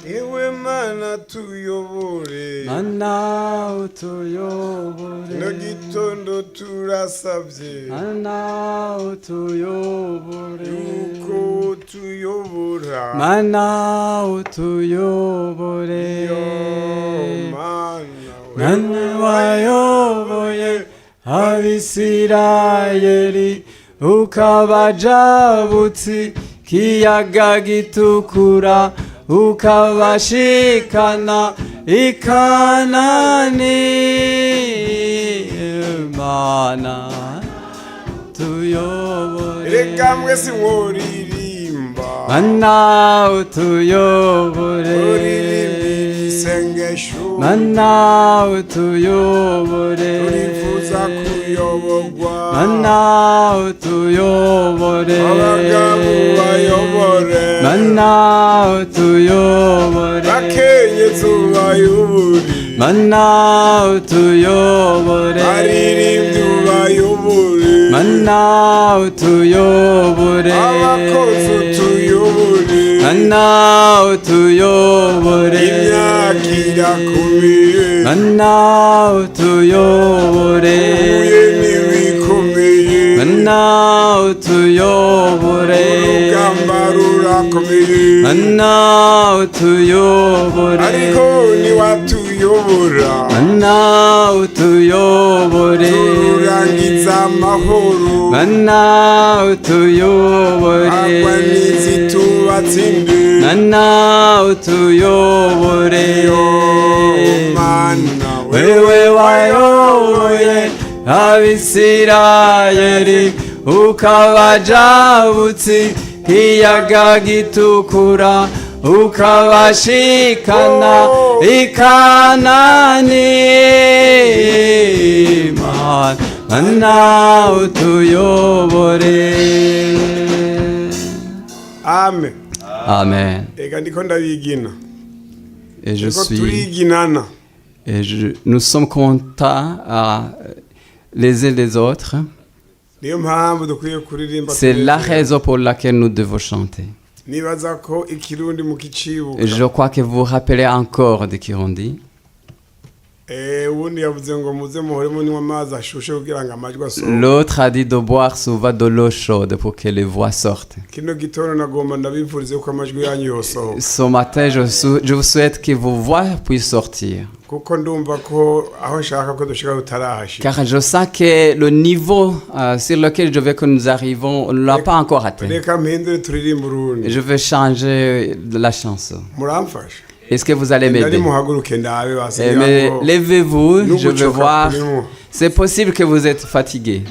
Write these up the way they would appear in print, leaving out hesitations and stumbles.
ewe mana tuyobore, mana utuyobore, no gitondo turasabye, mana utuyobore, yuko tuyobora, mana utuyobore, mana wayoboye Abisirayeli ukabajabutsi kiyaga gitukura ukabashikana ikanani, mana tuyobore, reka mwese mworirimba, mana utuyobore, mana utuyobore, turifuza kuyoborwa, mana utuyobore, abagabo bayobore, mana utuyobore, bakenyezi ubayobore, mana utuyobore, baririmbyi ubayobore, mana utuyobore, abakozi utuyobore, mana utuyobore, imyaka irakomeye, mana utuyobore, uye n'ibikomeye, mana utuyobore, urugamba rurakomeye, mana utuyobore, ariko niwatuyobora, mana utuyobore, turangiza amahoro, mana utuyobore, agwanizi tubatsinde, mana utuyobore, mana wewe wayoboye Abisirayeli ukabajabutsi kiyaga gitukura ukabashikana ikanani, mana utuyobore. amen. Amen. Ega ndiko ndabigina, Et je ndiko suis turiginana, nous sommes contents les uns les autres. niyo mpamvu dukwiye kuririmba. C'est la raison pour laquelle nous devons chanter. nibaza ko ikirundi mu kicibuka, Je crois que vous vous rappelez encore de Kirundi. ubundi yavuze ngo muze muhore munywa amazi ashushe kugira ngo amajwi asohoke. L'autre a dit de boire souvent de l'eau chaude pour que les voix sortent. Kino gitondo nagomba ndabifurize ko amajwi yanyu yosohoka, Ce matin, je vous souhaite que vos voix puissent sortir. kuko ndumva ko aho nshaka ko dushika tutarahashika. Car je sens que le niveau sur lequel je veux que nous arrivons, on ne l'a pas encore atteint. Reka mpindure turirimba urundi. Je veux changer la chanson. Muramfasha? Est-ce que vous allez Ndari m'aider? muhaguruke ndabe basigira Mais ngo levez-vous, je veux voir. kurimo. C'est possible que vous êtes fatigué.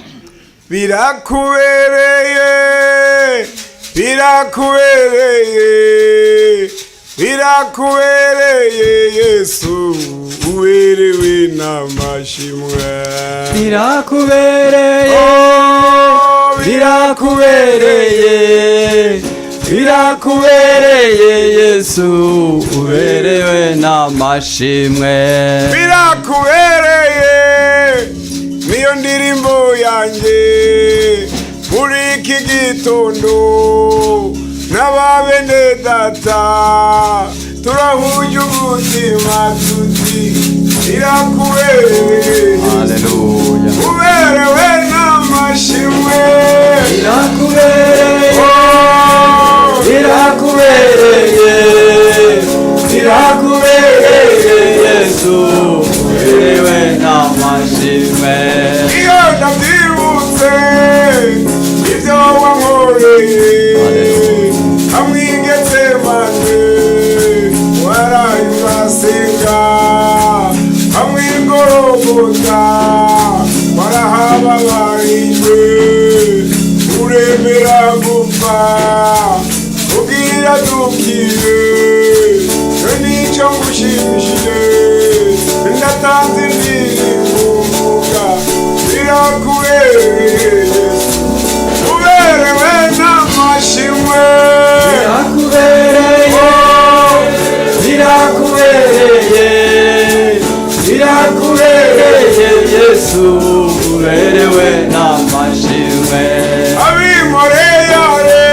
Birakubereye, birakubereye, birakubereye Yesu, uberewe n'amashimwe. Birakubereye, birakubereye, birakubereye Yesu, uberewe n'amashimwe. Birakubereye, niyo ndirimbo yanjye muri iki gitondo, n'ababene data turahuje umutima tuti birakubereye, Alléluia. uberewe n'amashimwe. Birakubereye, birakubereye, birakubereye Yesu, uberewe n'amashimwe. Iyo ndabyibutse ibyo wankoreye, amwigeze maze waraye urasenga, amwigorogota warahababarijwe, uremera gupfa ubwira dukire, nicyo ngushimishije ndatanze indirimbo mvuga birakubereye, uberewe n'amashimwe. Birakubereye, birakubereye, birakubereye Yesu, uberewe n'amashimwe. Abimoreyare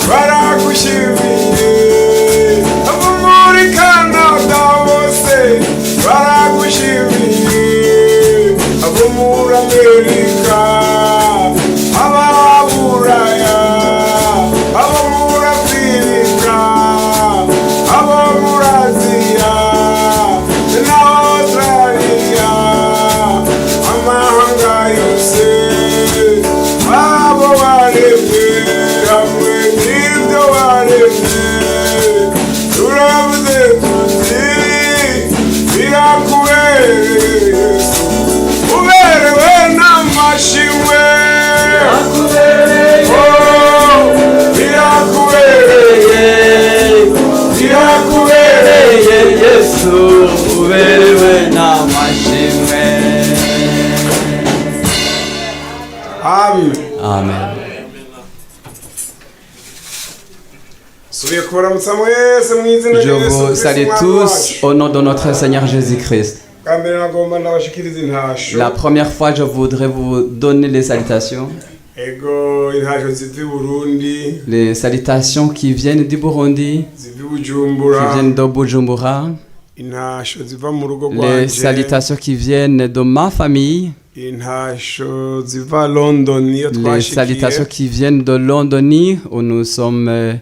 baragushimiye, abo n'amashimwe Birakubereye, birakubereye birakubereye Yesu, uberewe n'amashimwe. amen. Amen. subiye kubaramutsa mwese mu izina Je rya Yesu vous Kristo salue umwami tous wacu. au nom de notre Seigneur Jésus-Christ. bwa mbere nagomba ndabashikiriza intasho La première fois, je voudrais vous donner les salutations. ego intasho ziva i Burundi Les salutations qui viennent du Burundi, ziva i qui Bujumbura viennent de Bujumbura. intasho ziva mu rugo Les rwanje salutations qui viennent de ma famille. intasho ziva London iyo Les salutations twashikiye qui viennent de Londoni, où nous sommes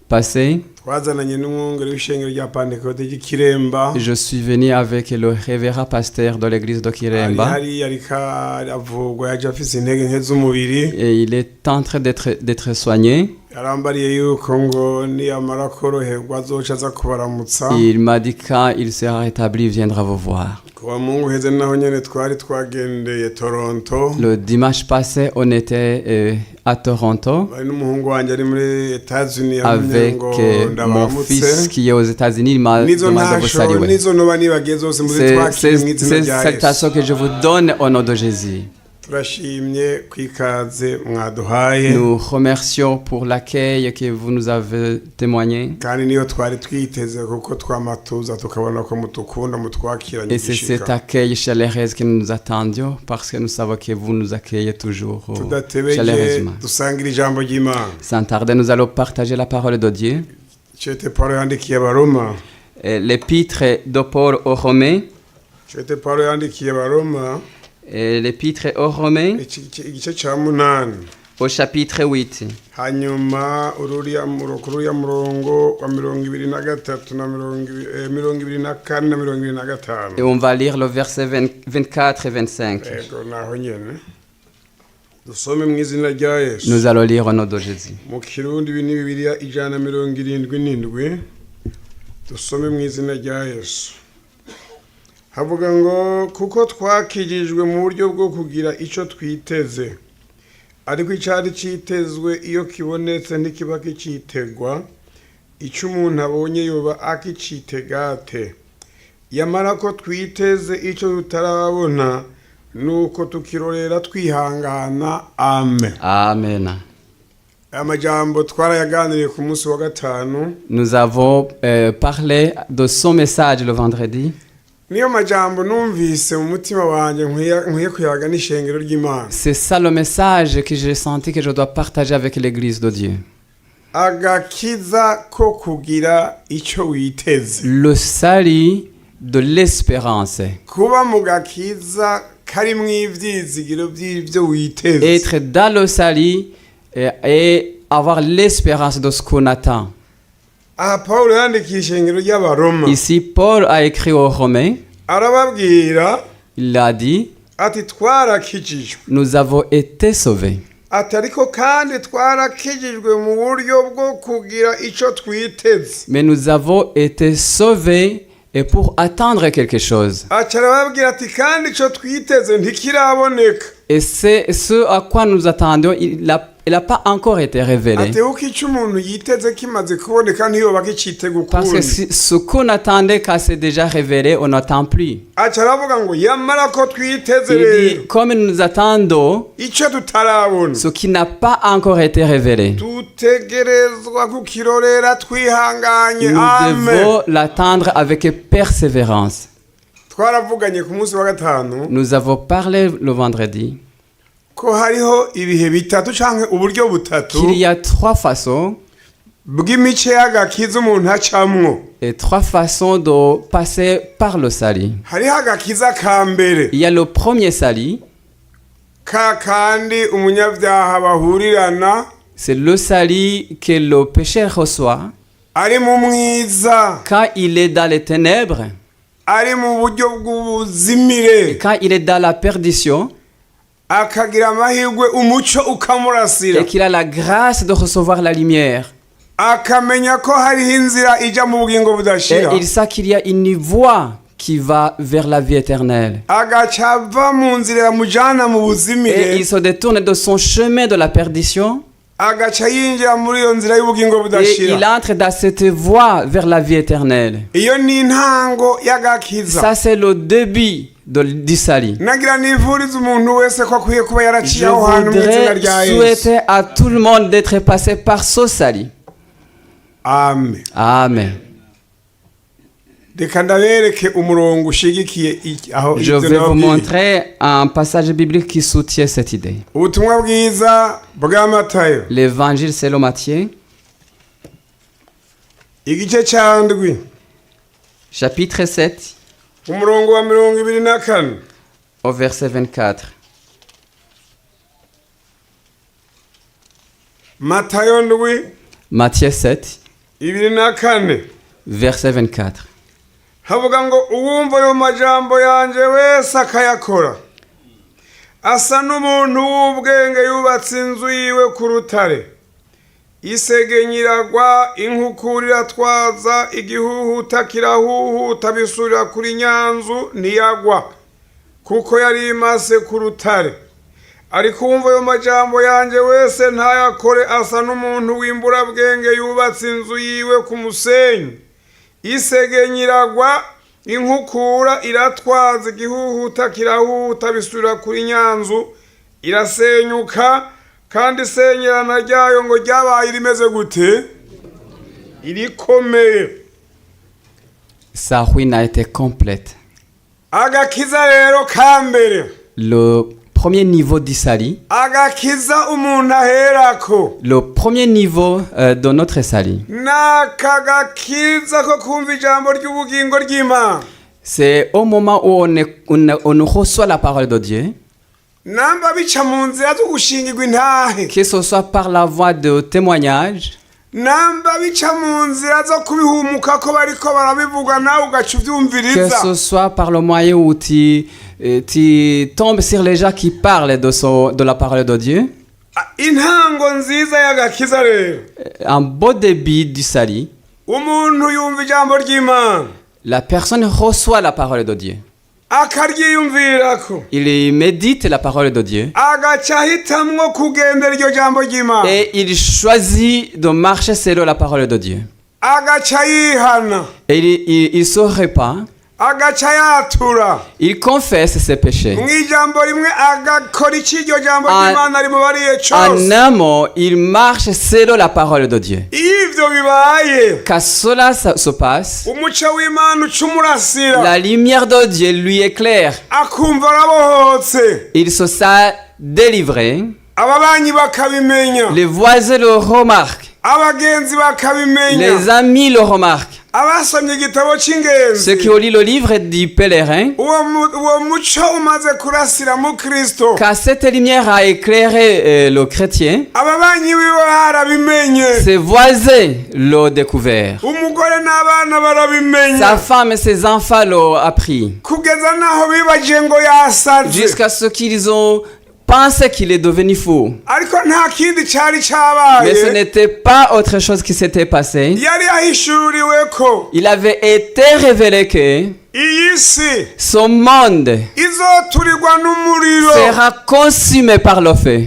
passés. twazananye n'umwungere w'ishengero rya Pentecote ry'Ikiremba Je suis venu avec le révérend pasteur de l'église de ari Kiremba. hariya ariko aravugwa yaje afise intege nke z'umubiri Et il est en train d'être soigné. yarambariye yuko ngo niyamara koroherwa azoca aza kubaramutsa Il m'a dit quand il sera rétabli, il viendra vous voir. kuwa mungu heze naho nyene twari twagendeye Toronto Le dimanche passé, on était à Toronto bari n'umuhungu wanje ari muri Etats-Unis yamenye avec ngo mon ndabaramutse fils qui est aux États-Unis. Il m'a nizo demandé de vous ntasho saluer. nizo noba nibagiye zose muri C'est twakire mu izina ces rya Yesu salutations que je vous donne au nom de Jésus. turashimye kwikaze mwaduhaye Nous remercions pour l'accueil que vous nous avez témoigné. kandi niyo twari twiteze kuko twamatuza tukabona ko mutukunda mutwakiranye Et c'est cet igishika accueil chaleureux que nous attendions parce que nous savons que vous nous accueillez toujours tudatebeje chaleureusement. dusangira ijambo ry'Imana Sans tarder, nous allons partager la parole de Dieu. cete Paulo yandikiye Abaroma L'épître de Paul aux Romains. cete Paulo yandikiye Abaroma L'épître aux Romains igice ca munani au chapitre 8. hanyuma ururiya murongo wa 23 na 24 na 25 Et on va lire le verset 24 et 25. ego naho nyene dusome mu izina rya Yesu Nous allons lire au nom de Jésus. mu kirundi ibi ni Bibiliya 177 dusome mu izina rya Yesu havuga ngo kuko twakijijwe mu buryo bwo kugira ico twiteze ariko icyari cyitezwe iyo kibonetse ntikiba kicitegwa icyo umuntu abonye yoba akicitegate yamara ko twiteze icyo tutarabona nuko tukirorera twihangana amen Amen. aya majambo twarayaganiriye ku munsi wa gatanu Nous avons parlé de son message le vendredi. niyo majambo numvise mu mutima wanjye nkwiye kuyaga n'ishengero ry'Imana C'est ça le message que j'ai senti que je dois partager avec l'église de Dieu. agakiza ko kugira icyo witeze Le salut de l'espérance. kuba mu gakiza karimwo ivyizigiro by'ibyo witeze Être dans le salut et avoir l'espérance de ce qu'on attend. aha Paulo yandikiye ishengero ry'Abaroma Ici, Paul a écrit aux Romains. arababwira Il a dit, ati twarakijijwe nous avons été sauvés. ati ariko kandi twarakijijwe mu buryo bwo kugira icyo twiteze Mais nous avons été sauvés et pour attendre quelque chose. ati arababwira ati kandi icyo twiteze ntikiraboneka Et c'est ce à quoi nous attendions, il n'a pas encore été révélé. ati uko icyo umuntu yiteze kimaze kuboneka ntiyoba gicitega Parce que ukundi ce qu'on attendait quand c'est déjà révélé, on n'attend plus. ati aravuga ngo yamara ko twiteze Il rero dit, comme nous attendons icyo tutarabona ce qui n'a pas encore été révélé, dutegerezwa kukirorera twihanganye nous amen devons l'attendre avec persévérance. twaravuganye ku munsi wa gatanu Nous avons parlé le vendredi ko hariho ibihe bitatu canke uburyo butatu qu'il y a trois façons bw'imice y'agakiza umuntu acamwo et trois façons de passer par le salut. hariho agakiza ka mbere Il y a le premier salut, ka kandi umunyabyaha bahurirana c'est le salut que le pécheur reçoit ari mu mwiza quand il est dans les ténèbres, ari mu buryo bw'ubuzimire quand il est dans la perdition akagira amahirwe umuco ukamurasira et qu'il a la grâce de recevoir la lumière. akamenya ko hariho inzira ija mu bugingo Et budashira il sait qu'il y a une voie qui va vers la vie éternelle. agaca ava mu nzira yamujana mu Et buzimire il se détourne de son chemin de la perdition. agaca yinjira muri iyo nzira y'ubugingo Et budashira. il entre dans cette voie vers la vie éternelle. Iyo ni intango y'agakiza. Ça, c'est le début du salut. Nagira nivuriza umuntu wese ko akwiye kuba Je yaraciye aho hantu mu izina voudrais rya Yesu. souhaiter à tout le monde d'être passé par ce salut. Amen. Amen. Reka ndabereke umurongo ushigikiye aho Je ibyo vais vous nababwiye. montrer un passage biblique qui soutient cette idée. Ubutumwa bwiza bwa Matayo L'évangile selon Matthieu, igice cya ndwi chapitre 7, umurongo wa 24. au verset 24. Matayo ndwi Matthieu 7, 24 verset 24. havuga ngo uwumva ayo majambo yanjye wese akayakora asa n'umuntu w'ubwenge yubatse inzu yiwe ku rutare, isegenya iragwa, inkukura iratwaza, igihuhuta kirahuhuta bisurira kuri nyanzu ntiyagwa, kuko yari imase ku rutare. Ariko uwumva ayo majambo yanjye wese ntayakore asa n'umuntu w'imburabwenge yubatse inzu yiwe ku musenyi, isegenya iragwa, inkukura iratwaza, igihuhuta kirahuta bisurira kuri nyanzu irasenyuka, kandi isenyerana ryayo ngo ryabaye rimeze gute? Irikomeye. Sa ruine a été complète. Agakiza rero kambere, Le premier niveau du salut, agakiza umuntu aherako, le premier niveau de notre salut, n'akagakiza ko kumva ijambo ry'ubugingo ry'Imana. c'est au moment où on reçoit la parole de Dieu, Namba bica mu nzira zo gushingirwa intahe, que ce soit par la voie de témoignage, namba bica mu nzira zo kubihumuka ko bariko barabivuga nawe ugaca que uvyumviriza. ce soit par le moyen où tu tombes sur les gens qui parlent de la parole de Dieu, Intango nziza y'agakiza rero, un beau début du salut, umuntu yumva ijambo ry'Imana la personne reçoit la parole de Dieu. akaryiyumvirako, Il médite la parole de Dieu agaca ahitamwo kugendera iryo jambo ry'Imana, et il choisit de marcher selon la parole de Dieu. agaca yihana, Et il se répand, agaca yatura il confesse ses péchés. mw'ijambo rimwe, agakora iki iryo jambo En- ry'Imana rimubariye En cose. un mot, il marche selon la parole de Dieu. Iyo ivyo bibaye, Quand cela se passe, umuco w'Imana uca umurasira, la lumière de Dieu lui éclaire. akumva arabohotse, Il se sent délivré. ababanyi bakabimenya, Les voisins le remarquent. abagenzi bakabimenya, Les amis le remarquent. abasomye igitabo Ceux c'ingenzi. qui ont lu le livre du pèlerin, Uwo muco umaze kurasira mu Kristo, quand cette lumière a éclairé le chrétien, ababanyi biwe barabimenye, ses voisins l'ont découvert. umugore n'abana barabimenya, Sa femme et ses enfants l'ont appris. kugeza naho bibagiye ngo yasaze. Jusqu'à ce qu'ils ont pensé qu'il est devenu fou. Ariko nta kindi cari Mais ce cabaye, n'était pas autre chose qui s'était passé. yari yahishuriwe ko Il avait été révélé que iyi si son monde izoturirwa n'umuriro. sera consumé par le feu.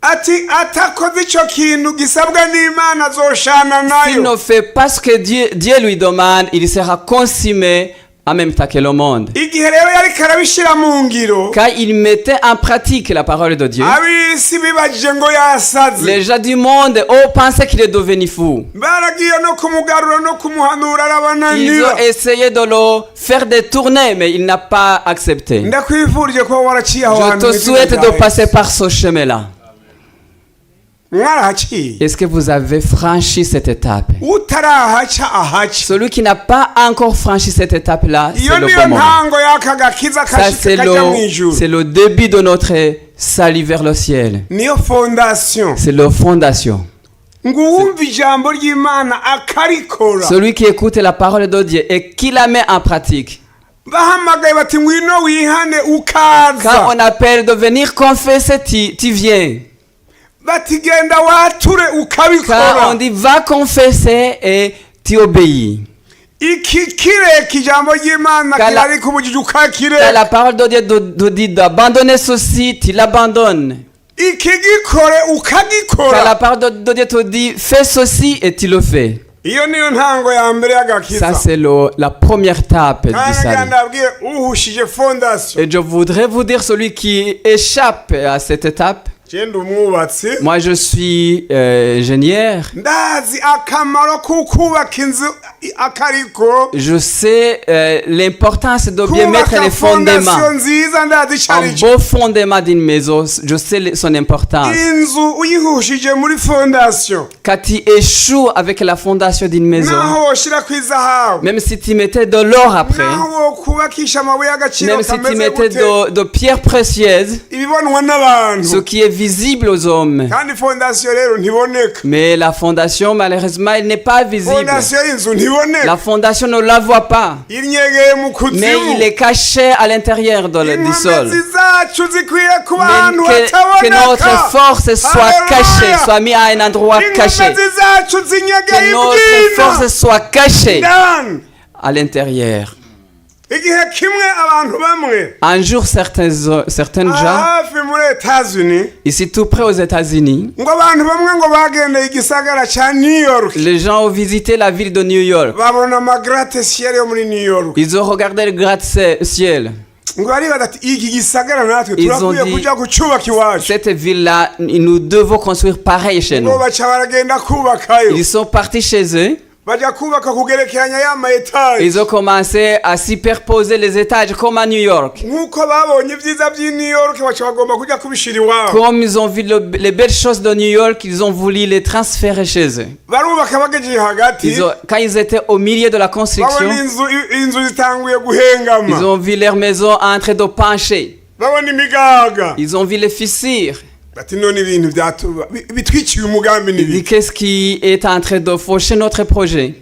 Ati atakoze ico kintu gisabwa n'Imana azoshana S'il nayo. ne fait pas ce que Dieu lui demande, il sera consumé en même temps que le monde. Igihe rero yariko arabishira mu ngiro, Quand il mettait en pratique la parole de Dieu, ab'isi bibagije ngo yasaze, les gens du monde ont pensé qu'il est devenu fou. baragiye no kumugarura no kumuhanura Ils arabananira. ont essayé de le faire détourner, mais il n'a pas accepté. Ndakwifurije kuba waraciye aho Je hantu te mw'izina souhaite rya de Yesu. passer par ce chemin-là. Mwarahaciye, Est-ce que vous avez franchi cette étape? utarahaca ahaca. Celui qui n'a pas encore franchi cette étape-là, Iyo c'est le niyo bon moment. ntango y'aka gakiza Ça, kashika kajya mw'ijuru. c'est le début de notre salut vers le ciel. Niyo fondation. C'est la fondation. Ngo uwumva ijambo ry'Imana akarikora, Celui qui écoute la parole de Dieu et qui la met en pratique. bahamagaye bati ngwino wihane Quand ukaza, on appelle de venir confesser, tu viens. bati genda wature Quand on ukabikora. dit va confesser et tu obéis. iki kireka ijambo ry'imana Kala- kirari kubujije Quand ukakireka la parole de Dieu te dit d'abandonner ceci, tu l'abandonnes. iki gikore Quand ukagikora la parole de Dieu te dit fais ceci et tu le fais. iyo niyo ntango ya mbere Ça, y'agakiza c'est la première étape du kandi salut. ndabwire uhushije fondasiyo Et je voudrais vous dire, celui qui échappe à cette étape, genda umwubatsi moi je suis ingénieur, ndazi akamaro k'ukubaka inzu akariko je sais l'importance de bien mettre kubaka les fondasiyo fondements. nziza ndazi icyo Un ari cyo beau fondement d'une maison, je sais son importance. inzu uyihushije muri fondasiyo Quand tu échoues avec la fondation d'une maison, naho woshira ku izahabu même si tu mettais de l'or après, naho wokubakisha amabuye y'agaciro même si tu kameze mettais gute de pierres précieuses, ibibonwa ce n'abantu qui est visible aux hommes. kandi fondasiyo rero ntiboneka Mais la fondation, malheureusement, elle n'est pas visible. fondasiyo y'inzu La ntiboneka fondation ne la voit pas. inyegeye mu Mais kuzimu il est caché à l'intérieur du sol. inkomezi zacu zikwiye kuba Mais ahantu que notre hataboneka force soit Alléluia. cachée, soit mise à un endroit caché. inkomezi zacu zinyegeye Que notre ibwina force soit cachée ndani à l'intérieur. igihe kimwe abantu bamwe Un jour, certains gens, hafi muri Etats-Unis ici tout près aux États-Unis, ngo abantu bamwe ngo bagendeye igisagara ca New York les gens ont visité la ville de New York. babona amagratte-ciel yo muri New York Ils ont regardé le gratte-ciel. ngo baribaza ati iki gisagara natwe Ils ont turakwiye dit- kuja kucubaka iwacu Cette ville-là, nous devons construire pareil chez nous. ngo baca baragenda kubakayo Ils sont partis chez eux. baja kubaka kugerekeranya ya ma etaje Ils ont commencé à superposer les étages comme à New York. nk'uko babonye ibyiza by'i New York baca bagomba kuja kubishira iwabo Comme ils ont vu les belles choses de New York, ils ont voulu les transférer chez eux. barubaka bagejeje hagati Quand ils étaient au milieu de la construction, babona inzu zitanguye guhengama ils ont vu leur maison en train de pencher. babona imigaga Ils ont vu les fissures. bati none ibintu bitwikiye umugambi Ils disent n'ibiki qu'est-ce qui est en train de faucher notre projet.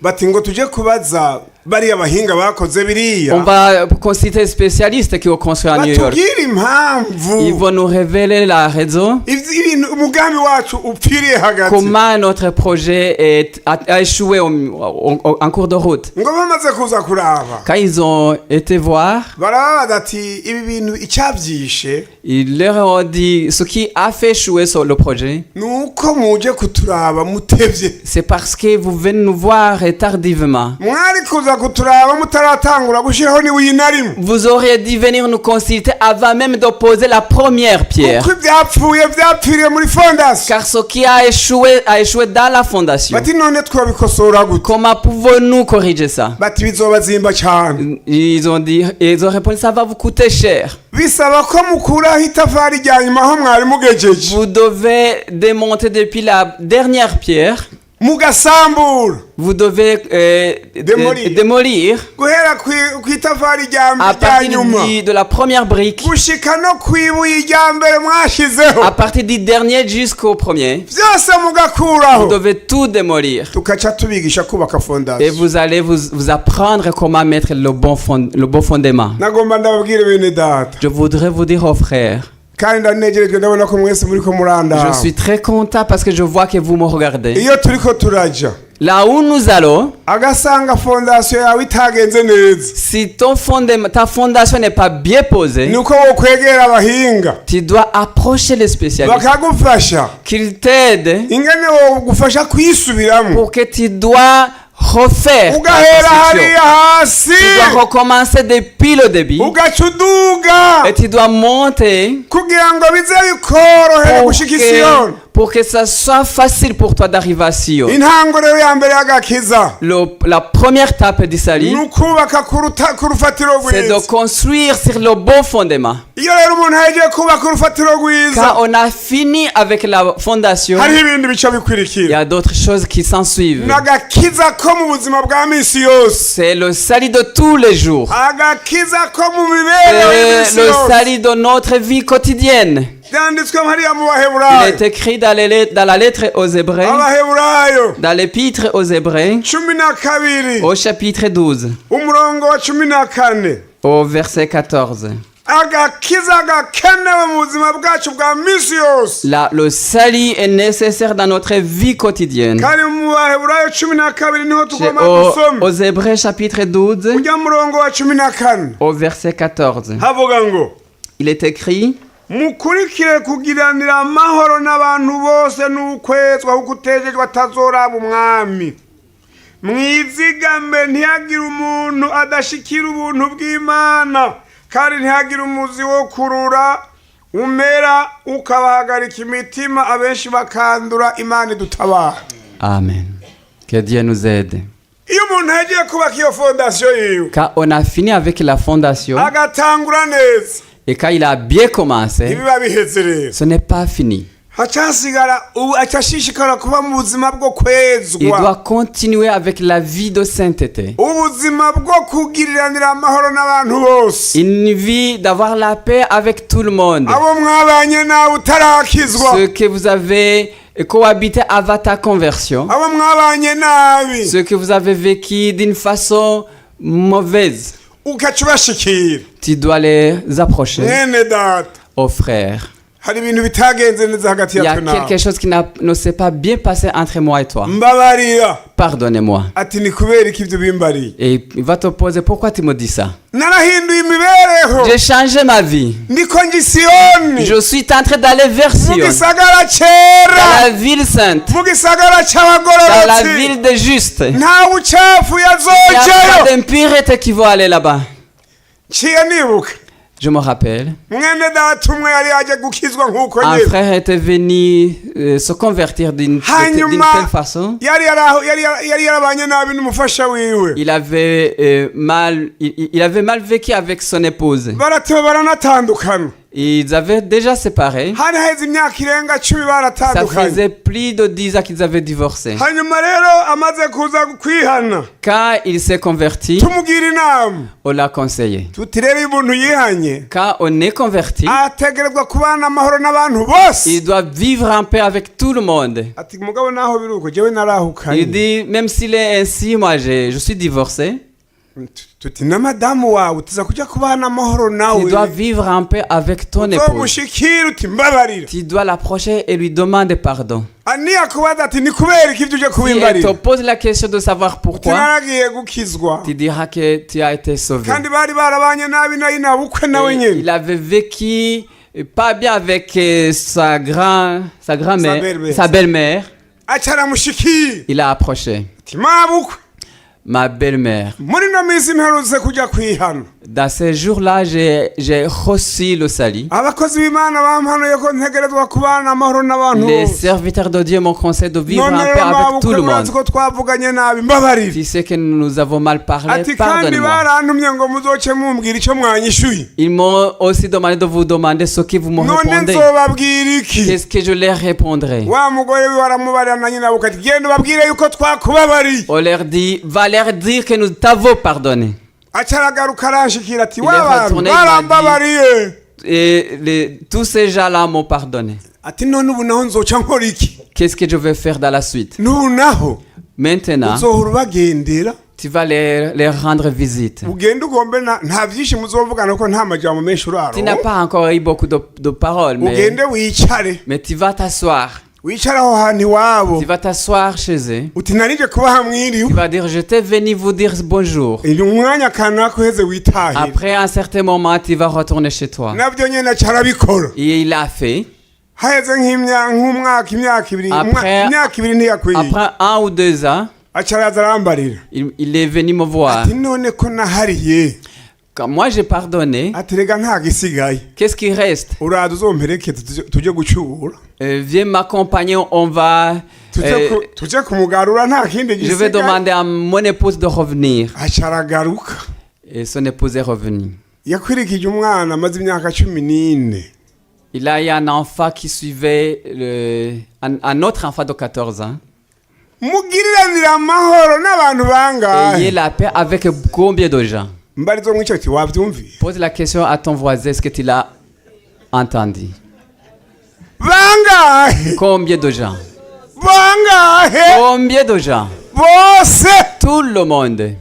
bati ngo tuje kubaza bariya bahinga bakoze On biriya va consulter les spécialistes qui ont construit à New York. batubwire Ils impamvu vont nous révéler la raison. ibintu umugambi wacu upfiriye hagati Comment notre projet a échoué en cours de route. ngo bamaze kuza kuraba Quand ils ont été voir, barababaza ati ibi bintu icyabyishe ils leur ont dit ce qui a fait échouer sur le projet, ni uko muje kuturaba mutevye c'est parce que vous venez nous voir tardivement. mwari kuza kuturaba mutaratangura gushyiraho n'ibuye na rimwe Vous auriez dû venir nous consulter avant même de poser la première pierre. kuko ibyapfuye byapfiriye muri fondasiyo Car ce qui a échoué dans la fondation. bati none twabikosora gute Comment pouvons-nous corriger ça? bati bizobazimba cyane Ils ont répondu, ça va vous coûter cher. bisaba ko mukuraho itafari rya nyuma aho mwari mugejeje Vous devez démonter depuis la dernière pierre. mugasambura Vous devez démolir guhera ku itafari à rya partir nyuma de la première brique, gushika no ku ibuye rya mbere mwashyizeho à partir du dernier jusqu'au premier. byose Vous mugakuraho devez tout démolir. tugaca tubigisha kubaka Et fondasiyo vous allez vous apprendre comment mettre le bon fondement. nagomba ndababwire bene data Je voudrais vous dire aux frères, kandi ndanegerejwe ndabona ko mwese muri ko je murandaba suis très content parce que je vois que vous me regardez. iyo turiko turaja Là où nous allons, agasanga fondasiyo yawe itagenze neza si ta fondation n'est pas bien posée, ni uko wokwegera abahinga tu dois approcher les spécialistes, bakagufasha qu'ils t'aident ingene wogufasha kuyisubiramo pour que tu dois refaire ta ugahera construction. hariya hasi Tu dois recommencer depuis le début ugaca uduga et tu dois monter kugira ngo bize bikorohere gushika isiyoni pour que ça soit facile pour toi d'arriver à Sion. intango rero ya mbere y'agakiza La première étape du ni salut, ukubaka ku rufatiro c'est de rwiza construire sur le bon fondement. iyo rero umuntu ahejeje kubaka urufatiro Quand rwiza on a fini avec la fondation, hariho ibindi bica il y bikurikira a d'autres choses qui s'ensuivent. n'agakiza ko mu buzima bwa misi yose C'est le salut de tous les jours. agakiza ko mu mibereho y'imisi C'est le yose salut de notre vie quotidienne. byanditswe hariya mu Il baheburayo est écrit dans la lettre aux Hébreux, abaheburayo dans l'épître aux Hébreux, 12 au chapitre 12, umurongo wa 14 au verset 14. agakiza gakenewe mu buzima bwacu bwa minsi yose. Le salut est nécessaire dans notre vie quotidienne. kandi mu Baheburayo 12 niho C'est tugomba aux gusoma Hébreux chapitre 12, ujya murongo wa 14 au verset 14. havuga ngo Il est écrit, mukurikire kugiranira amahoro n'abantu bose n'ukwezwa kuko utejejwe atazoraba umwami. Mwizigame ntihagire umuntu adashikira ubuntu bw'Imana, kandi ntihagire umuzi wo kurura umera ukabahagarika imitima, abenshi bakandura. Imana idutabara. Amen. Que Dieu nous aide. Iyo umuntu yagiye kubaka iyo fondasiyo yiwe Quand on a fini avec la fondation agatangura neza, et quand il a bien commencé, ibiba biheze rero ce n'est pas fini. hacasigara ubu acashishikara kuba mu buzima bwo Il kwezwa, doit continuer avec la vie de sainteté. ubuzima bwo kugiriranira amahoro n'abantu bose. Une vie d'avoir la paix avec tout le monde. abo mwabanye nawe utarakizwa, Ceux que vous avez cohabité avant ta conversion, abo mwabanye nabi ceux que vous avez vécu d'une façon mauvaise, ugaca ubashikira. tu dois les approcher. Mwene data, Aux frères, hari ibintu bitagenze neza hagati il y a yacu nawe, quelque chose qui ne s'est pas bien passé entre moi et toi. mbabarira. Pardonnez-moi. Ati ni kubera iki ibyo bimbariye? Et il va te poser, pourquoi tu me dis ça? Narahinduye imibereho, J'ai changé ma vie. ndiko ngi Siyoni, Je suis en train d'aller vers mu Sion, gisagara dans cera, la ville sainte, mu gisagara dans la c'abagororotsi. ville des justes. Il Nta bucafu n'y a yazojayo. pas d'impureté qui va aller là-bas. Ciye nibuka Je me rappelle, mwene data umwe yari yaje gukizwa nk'uko un nyine, frère était venu se convertir d'une hanyuma telle façon. yari yarabanye nabi n'umufasha wiwe, Il avait il avait mal vécu avec son épouse. barateba baranatandukana. Ils avaient déjà séparé. hari haheze imyaka irenga 10 Ça baratandukanye. faisait plus de 10 ans qu'ils avaient divorcé. hanyuma rero amaze kuza kwihana, Quand il s'est converti, tumugira inama on l'a conseillé. tuti rero iyo umuntu yihanye Quand on est converti, ategerezwa kubana amahoro n'abantu bose. il doit vivre en paix avec tout le monde. ati mugabo naho biri uko jewe Il narahukanye, dit, même s'il est ainsi, moi je suis divorcé, tuti na madamu wawe tuza kujya kubana amahoro tu dois nawe, vivre en paix avec ton épouse. uzomushikira uti mbabarira. Tu dois l'approcher et lui demander pardon. niyakubaza ati ni kubera iki ibyo uje Si elle te kubimbarira, pose la question de savoir uti pourquoi, naragiye gukizwa, tu diras que tu as été sauvé. kandi bari barabanye nabi nayo nabukwe nawe Et nyine. il avait vécu pas bien avec sa grand-mère, belle-mère. sa belle-mère. aca aramushikira Il a approché. ati mabukwe, Ma belle-mère. muri no minsi mperutse kujya kwihana, Dans ces jours-là, j'ai reçu le salut. abakozi b'Imana bampanuye ko ntegerezwa kubana amahoro n'abantu Les bose. serviteurs de Dieu m'ont conseillé de vivre en none paix rero avec tout mabukwe le monde. murazi ko twavuganye nabi, mbabarira. Tu sais que nous avons mal parlé, ati kandi pardonne-moi. barantumye ngo muzoce mumbwira icyo mwanyishuye, Ils m'ont aussi demandé de vous demander ce que vous me none répondez. nzobabwira iki? Qu'est-ce que je leur répondrai? wa mugore we waramubarira na nyina bukati genda ubabwire yuko twakubabariye. On leur dit, va leur dire que nous t'avons pardonné. aca aragaruka aranshikira ati Il est wa bantu retourné, il m'a barambabariye. Et tous ces gens-là m'ont pardonné. ati none ubu naho nzoca nkora iki? Qu'est-ce que je vais faire dans la suite? n'ubu naho Maintenant, uzohora ubagendera, tu vas leur rendre visite. ugende ugombe nta byinshi muzovugana ko nta majambo menshi Tu n'as uraro, pas encore eu beaucoup de paroles, ugende wicare, mais tu vas t'asseoir. wicare aho hantu iwabo, Tu vas t'asseoir chez eux. uti narije kubaha mwiriwe, Tu vas dire, je t'ai venu vous dire bonjour. umwanya kanaka uheze witahire. Après un certain moment, tu vas retourner chez toi. nabyo nyine aca arabikora. Et il l'a fait. haheze nk'umwaka imyaka ibiri, Après- imyaka ibiri ntiyakwiye, Après 1 ou 2 ans, aca araza arambarira il est venu me voir. ati none ko nahariye, Quand moi j'ai pardonné, ati rega nta gisigaye, qu'est-ce qui reste? uraza uzomperekeze tujye gucyura, Viens m'accompagner, on va... tujye kumugarura nta kindi je vais gisigaye. demander à mon épouse de revenir. aca aragaruka, Et son épouse est revenue. yakwirikije umwana amaze imyaka 14. Il a eu un enfant qui suivait un autre enfant de 14 ans. mugiriranira amahoro n'abantu Et il bangahe? a la paix avec combien de gens? mbarizo mw'icyo ati wabyumviye? Pose la question à ton voisin, est-ce que tu l'as entendu? bangahe? Combien de gens? bangahe? Combien de gens? bose Tout le monde.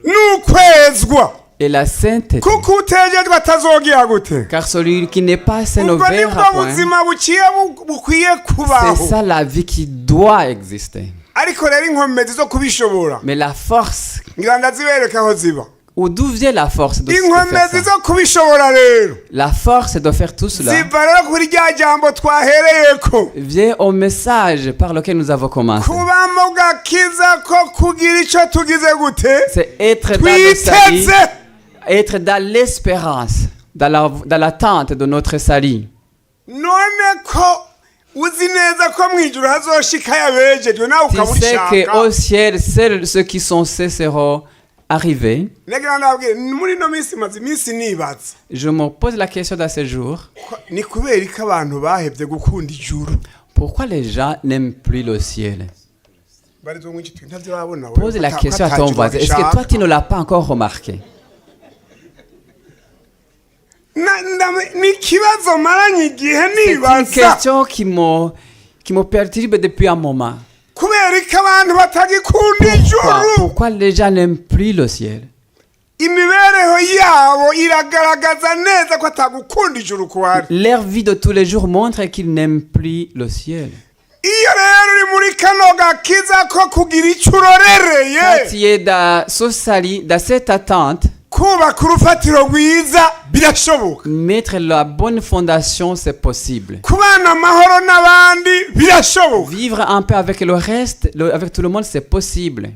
n'ukwezwa, et la sainteté. kuko utegejwe atazogira gute. Car celui qui n'est pas saint ne ubwo verra nibwo point. buzima bukwiye C'est kubaho. ça la vie qui doit exister. ariko rero inkomezi zo kubishobora Mais la force, ngira ndazibereka aho ziba. d'où vient la force de faire inkomezi ça? zo kubishobora rero La force de faire tout cela ziva rero kuri rya jambo twahereyeko, vient au message par lequel nous avons commencé. kuba mu gakiza ko kugira icyo tugize gute, C'est être dans le salut, twiteze. être dans l'espérance, dans l'attente de notre salut. none ko uzi neza ko mu ijuru hazoshika yabejejwe nawe Tu sais ukabishaka. qu'au ciel, seuls ceux qui sont saints seront arrivés. Nagira ndabwire muri no minsi maze iminsi nibaza Je me pose la question dans ces jours, ni kubera ko abantu bahevye gukunda ijuru. pourquoi les gens n'aiment plus le ciel? Barizo mwinshi twe ntavyo babona. Pose la question à ton voisin. Est-ce que toi, tu ne l'as pas encore remarqué? ni ikibazo maranye igihe C'est une nibaza question qui me perturbe depuis un moment. kubera ko abantu batagikunda ijuru. Pourquoi les gens n'aiment plus le ciel? imibereho yabo iragaragaza neza ko atagukunda ijuru kuhari. Leur vie de tous les jours montre qu'ils n'aiment plus le ciel. iyo rero uri muri kano gakiza ko kugira icyo Quand urorereye, tu es dans ce salut, dans cette attente, kubaka urufatiro rwiza birashoboka, mettre la bonne fondation, c'est possible. kubana amahoro n'abandi birashoboka, Vivre en paix avec le reste, avec tout le monde, c'est possible.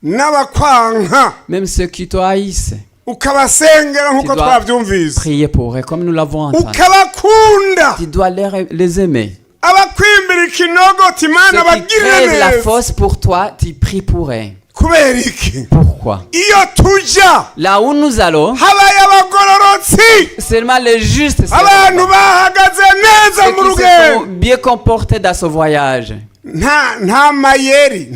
n'abakwanka Même ceux qui te haïssent, ukabasengera nk'uko Tu dois twabyumvise, prier pour eux, comme nous l'avons entendu. ukabakunda, Tu dois les aimer. abakwimbira ikinogo Ceux timana qui bagire creusent la neza. fosse pour toi, tu pries pour eux. kubera iki? Pourquoi? iyo tuja Là où nous allons, habaye abagororotsi, seulement les justes seront abantu là-bas. bahagaze neza Ceux mu qui se sont rugendo. bien comportés dans ce voyage. nta mayeri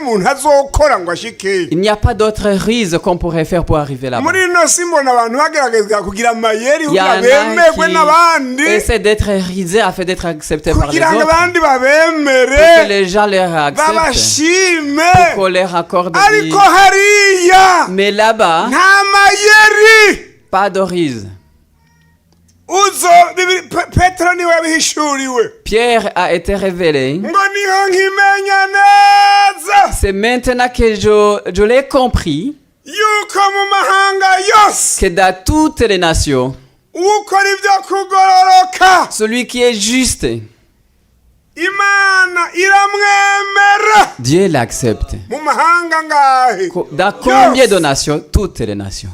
umuntu azokora ngo ashike. Il n'y a pas d'autre ruse qu'on pourrait faire pour arriver là-bas. muri ino si mbona abantu bagerageza kugira amayeri Il y kugira en bemerwe a n'abandi, qui essaient d'être risés afin d'être acceptés par les kugira ngo autres. abandi Pour que babemere les gens les acceptent. babashime, Qu'on leur accorde ariko vie. hariya Mais là-bas, nta mayeri. pas de ruse. Petero niwe yabihishuriwe Pierre a été révélé. ngo niho nkimenya neza C'est maintenant que je l'ai compris yuko mu mahanga yose que dans toutes les nations, ukora ibyo kugororoka celui qui est juste, Imana iramwemera. Dieu l'accepte. mu mahanga ngahe Dans combien de nations? Toutes les nations.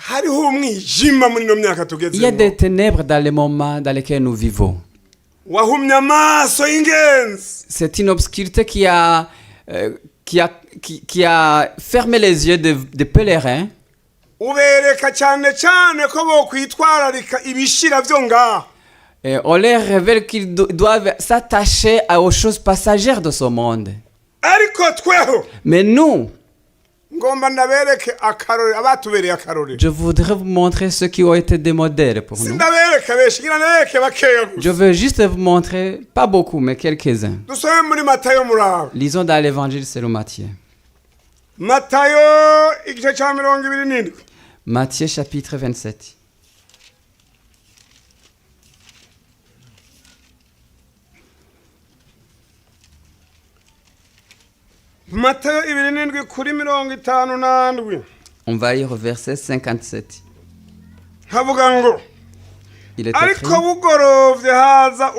hariho umwijima muri no myaka Il y a tugezemo des ténèbres dans les moments dans lesquels nous vivons. wahumye amaso y'ingenzi C'est une obscurité qui a fermé les yeux des pèlerins. ubereka cyane cyane ko bokwitwararika ibishira byo ngaha. Et on leur révèle qu'ils doivent s'attacher aux choses passagères de ce monde. ariko tweho Mais nous, ngomba ndabereke akarore abatubereye akarore. je voudrais vous montrer ceux qui ont été des modèles pour nous. sindabereke benshi ngira ndabereke bakeya gusa. Je veux juste vous montrer, pas beaucoup, mais quelques-uns. dusome muri Matayo muraba. Lisons dans l'évangile selon Matthieu. Matayo igice cya 27. Matthieu chapitre 27. Matayo 27 kuri 57. On va lire au verset 57. havuga ngo Il est ariko écrit, bugorovye haza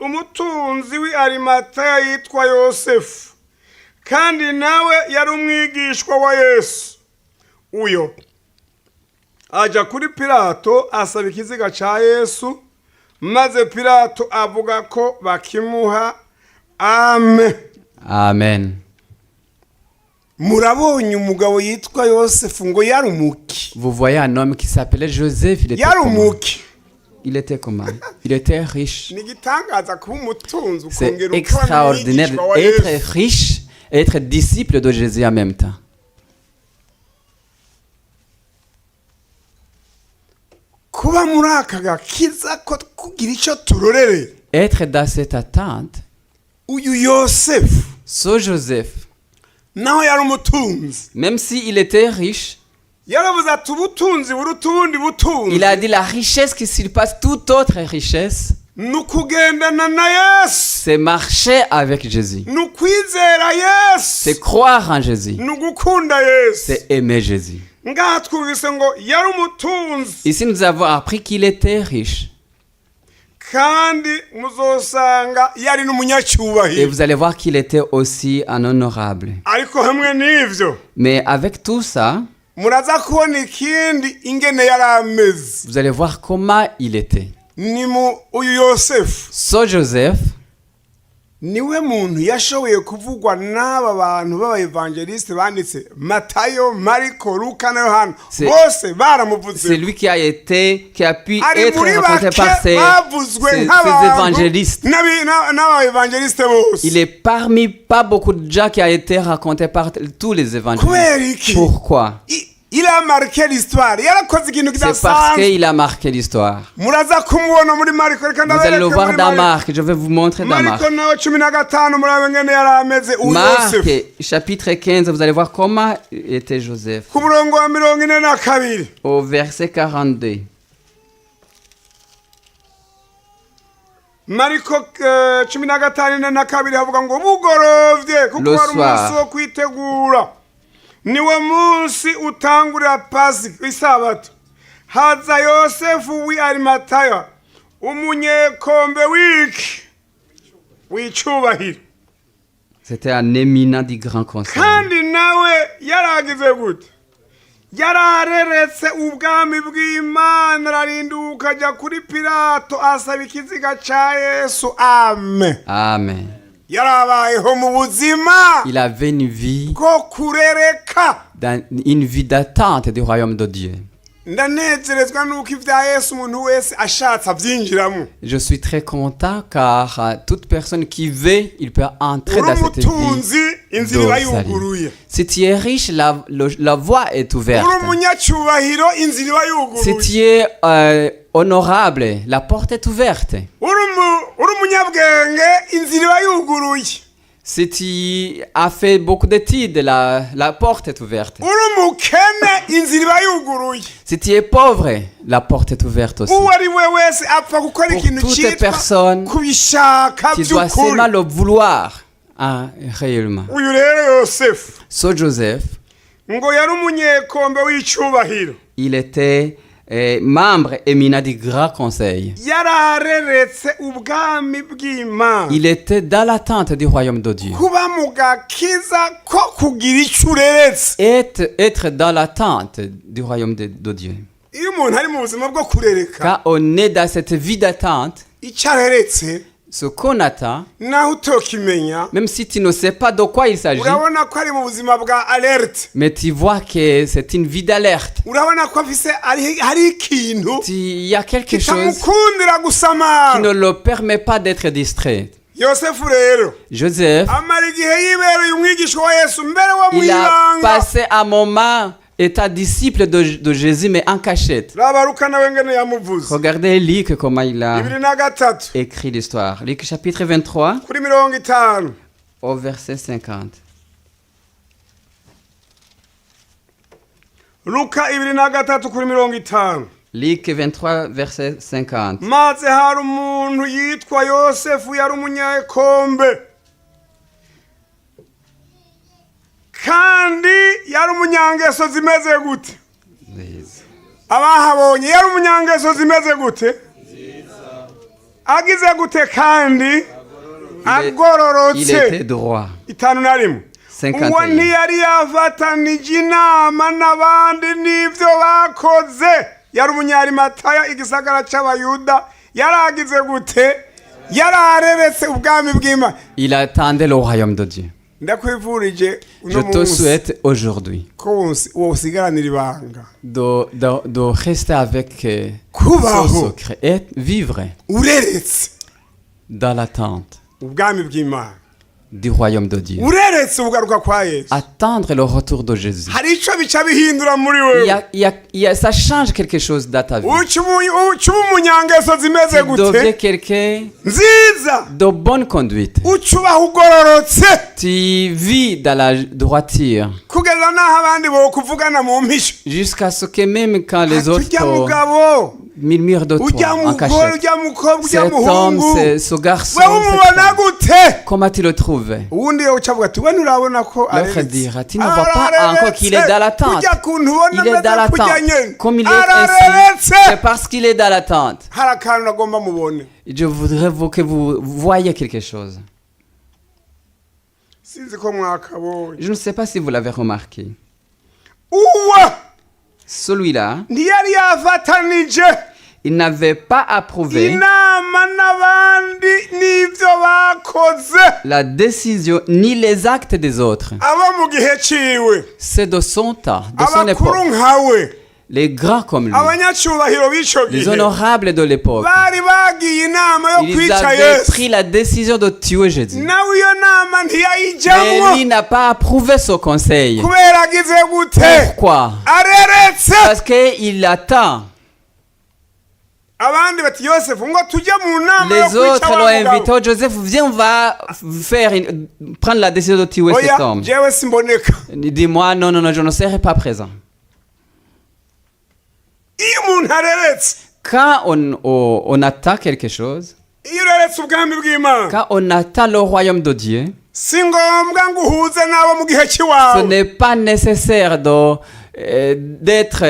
umutunzi w'i Arimataya yitwa Yosefu, kandi nawe yari umwigishwa wa Yesu. uyo aja kuri Pilato asaba ikiziga ca Yesu, maze Pilato avuga ko bakimuha. Amen. Amen. Murabonye umugabo yitwa Yosefu ngo yari umuki. Vous voyez un homme qui s'appelait Joseph, il était Yari comment? umuki. Il était comment? Il était riche. Ni gitangaza kuba umutunzi C'est ukongera ukaba extraordinaire umwigishwa wa d'être Yesu. riche et être disciple de Jésus en même temps. Kuba muri aka gakiza ko kugira icyo turorere. Être dans cette attente, Uyu Yosefu ce Joseph naho yari umutunzi Même s'il était riche, yaravuze ati ubutunzi buruta ubundi butunzi il a dit la richesse qui surpasse toute autre richesse, ni ukugendana na yesu c'est marcher avec Jésus. ni ukwizera yesu C'est croire en Jésus. ni ugukunda yesu C'est aimer Jésus. ngaha twumvise ngo yari umutunzi Ici, nous avons appris qu'il était riche. kandi muzosanga yari Et n'umunyacyubahiro vous allez voir qu'il était aussi un honorable. ariko hamwe n'ivyo Mais avec tout ça, muraza kubona ikindi ingene yari ameze vous allez voir comment il était. ni mu uyu yosefu So Joseph, niwe muntu yashoboye kuvugwa n'aba bantu b'abaevangeliste banditse matayo mariko luka na yohana C'est- bose c'est baramuvuze lui qui a pu ari être muri raconté bake par ces bavuzwe nk'abantu évangélistes. n'abaevangeliste bose Il est parmi pas beaucoup de gens qui a été raconté par tous les évangélistes. kubera iki Pourquoi? il a marqué l'histoire yarakoze ikintu C'est parce kidasanzwe qu'il a marqué l'histoire. muraza kumubona muri mariko reka Vous allez le ndabereke voir muri dans Mariko. Marc. Je vais vous montrer dans Marc. mariko nawe 15 murabe ngene yari ameze uyu Marc, yosefu chapitre 15, vous allez voir comment était Joseph. ku murongo wa 42 Au verset 42. mariko 15:42 havuga ngo bugorovye kuko Le wari soir. umunsi wo kwitegura niwe munsi utangurira pasika isabato haza yosefu w'i arimataya umunyekombe w'icubahiro C'était un éminent du grand conseil. kandi nawe yaragize gute yarareretse ubwami bw'imana ararinduka ajya kuri pilato asaba ikiziga ca yesu amen Amen. yarabayeho mu buzima Il avait une vie, bwo kurereka une vie d'attente du royaume de Dieu. ndanezerezwa nuko ivya yesu umuntu wese ashatse avyinjiramo Je suis très content car toute personne qui veut, il peut entrer uri dans cette vie. umutunzi inzira iba yuguruye Si tu es riche, la voie est ouverte. uri umunyacyubahiro inzira iba Si yuguruye tu es honorable, la porte est ouverte. uri umunyabwenge inzira iba yuguruye Si tu as fait beaucoup d'études, la porte est ouverte. uri umukene inzira iba yuguruye Si tu es pauvre, la porte est ouverte aussi. uwo ari we wese apfa gukora Pour ikintu toute cyitwa personne, kubishaka tu dois by'ukuri seulement le vouloir réellement. uyu rero yosefu So Joseph, ngo yari umunyekombe w'icyubahiro il était membre éminent du grand conseil. yarareretse ubwami bw'imana Il était dans l'attente du royaume de Dieu. kuba mu gakiza ko kugira icyo ureretse Être dans l'attente du royaume de Dieu. iyo umuntu ari mu buzima bwo kurereka Quand on est dans cette vie d'attente, icyo areretse ce qu'on attend, naho utokimenya même si tu ne sais pas de quoi il s'agit, urabona ko ari mu buzima bwa alerte mais tu vois que c'est une vie d'alerte. urabona ko afise hari ikintu Il y a quelque chose kitamukundira qui gusamara ne le permet pas d'être distrait. yosefu rero Joseph, amara igihe yibereye umwigisha wa yesu mbere wo mu il a ibanga passé un moment étant disciple de Jésus, mais en cachette. raba luka nawe ngene yamuvuze Regardez Luc, comment il a 23 écrit l'histoire. Luc chapitre 23, kuri 50 au verset 50. luka 23 kuri 50 Luc 23, verset 50. maze hari umuntu yitwa yosefu yari umunyekombe kandi yari umunyangeso zimeze gute abahabonye yari umunyangeso zimeze gute agize gute kandi Il agororotse était droit. 51 51. uwo ntiyari yafatanije inama n'abandi n'ibyo bakoze yari umunyarimataya igisagara cy'abayuda yaragize gute yarareretse ubwami bw'Imana Il attendait le royaume de Dieu. ndakwivurije Je te souhaite aujourd'hui ko wosigaranira ibanga de rester avec ce kubaho secret et vivre ureretse dans l'attente ubwami bw'Imana du royaume de Dieu. ureretse ugaruka kwa Yesu, Attendre le retour de Jésus. hari ico bica bihindura muri wewe. Ça change quelque chose dans ta vie. uca umunyangeso zimeze Tu deviens gute quelqu'un nziza, de bonne conduite. uca ubaho ugororotse, Tu vis dans la droiture. kugeza n'aho abandi bokuvugana mu mpisho. Jusqu'à ce que même quand les autres Ujya mugabo, murmurent de ujya toi en mugore, cachette. ujya mukobwa, ujya Cet homme, muhungu, ce garçon, wewe cette umubona femme, gute? comment tu le trouves? Uwundi yo uca avuga ati we nturabona ko L'autre areretse. dira, tu ne vois pas encore qu'il est dans l'attente. Ujya kuntu ubona Il est dans ameze l'attente. kujya nyene. Comme il est Arareretse. ainsi, c'est parce qu'il est dans l'attente. hari akantu nagomba mubone. Je voudrais que vous voyez quelque chose. Sinzi ko mwakabonye. Je ne sais pas si vous l'avez remarqué. Uwa Celui-là, ntiyari yafatanije il n'avait pas approuvé inama n'abandi n'ivyo bakoze la décision ni les actes des autres. abo mu gihe ciwe, C'est de son temps, de son époque. abakuru nkawe, Les grands comme lui, abanyacubahiro b'ico les gihe honorables de l'époque, bari bagiye inama yo ils kwica avaient Yesu, pris la décision de tuer Jésus. nawe iyo nama Mais ntiyayijamwo lui n'a pas approuvé ce conseil. kubera agize gute, Pourquoi? areretse. Parce qu'il attend. Abandi bati Yosefu ngo tujye mu nama yo Les autres kwica l'ont wa invité. mugabo. Oh, Joseph, viens, on va prendre la décision de tuer cet Oya homme. jewe simboneka. Dis-moi, non, non, non, je ne serai pas présent. Iyo umuntu areretse, Quand on attend quelque chose, iyo ureretse ubwami bw'Imana, quand on attend le royaume de Dieu, si ngombwa ngo uhuze n'abo mu gihe ce cy'iwawe. n'est pas nécessaire d'être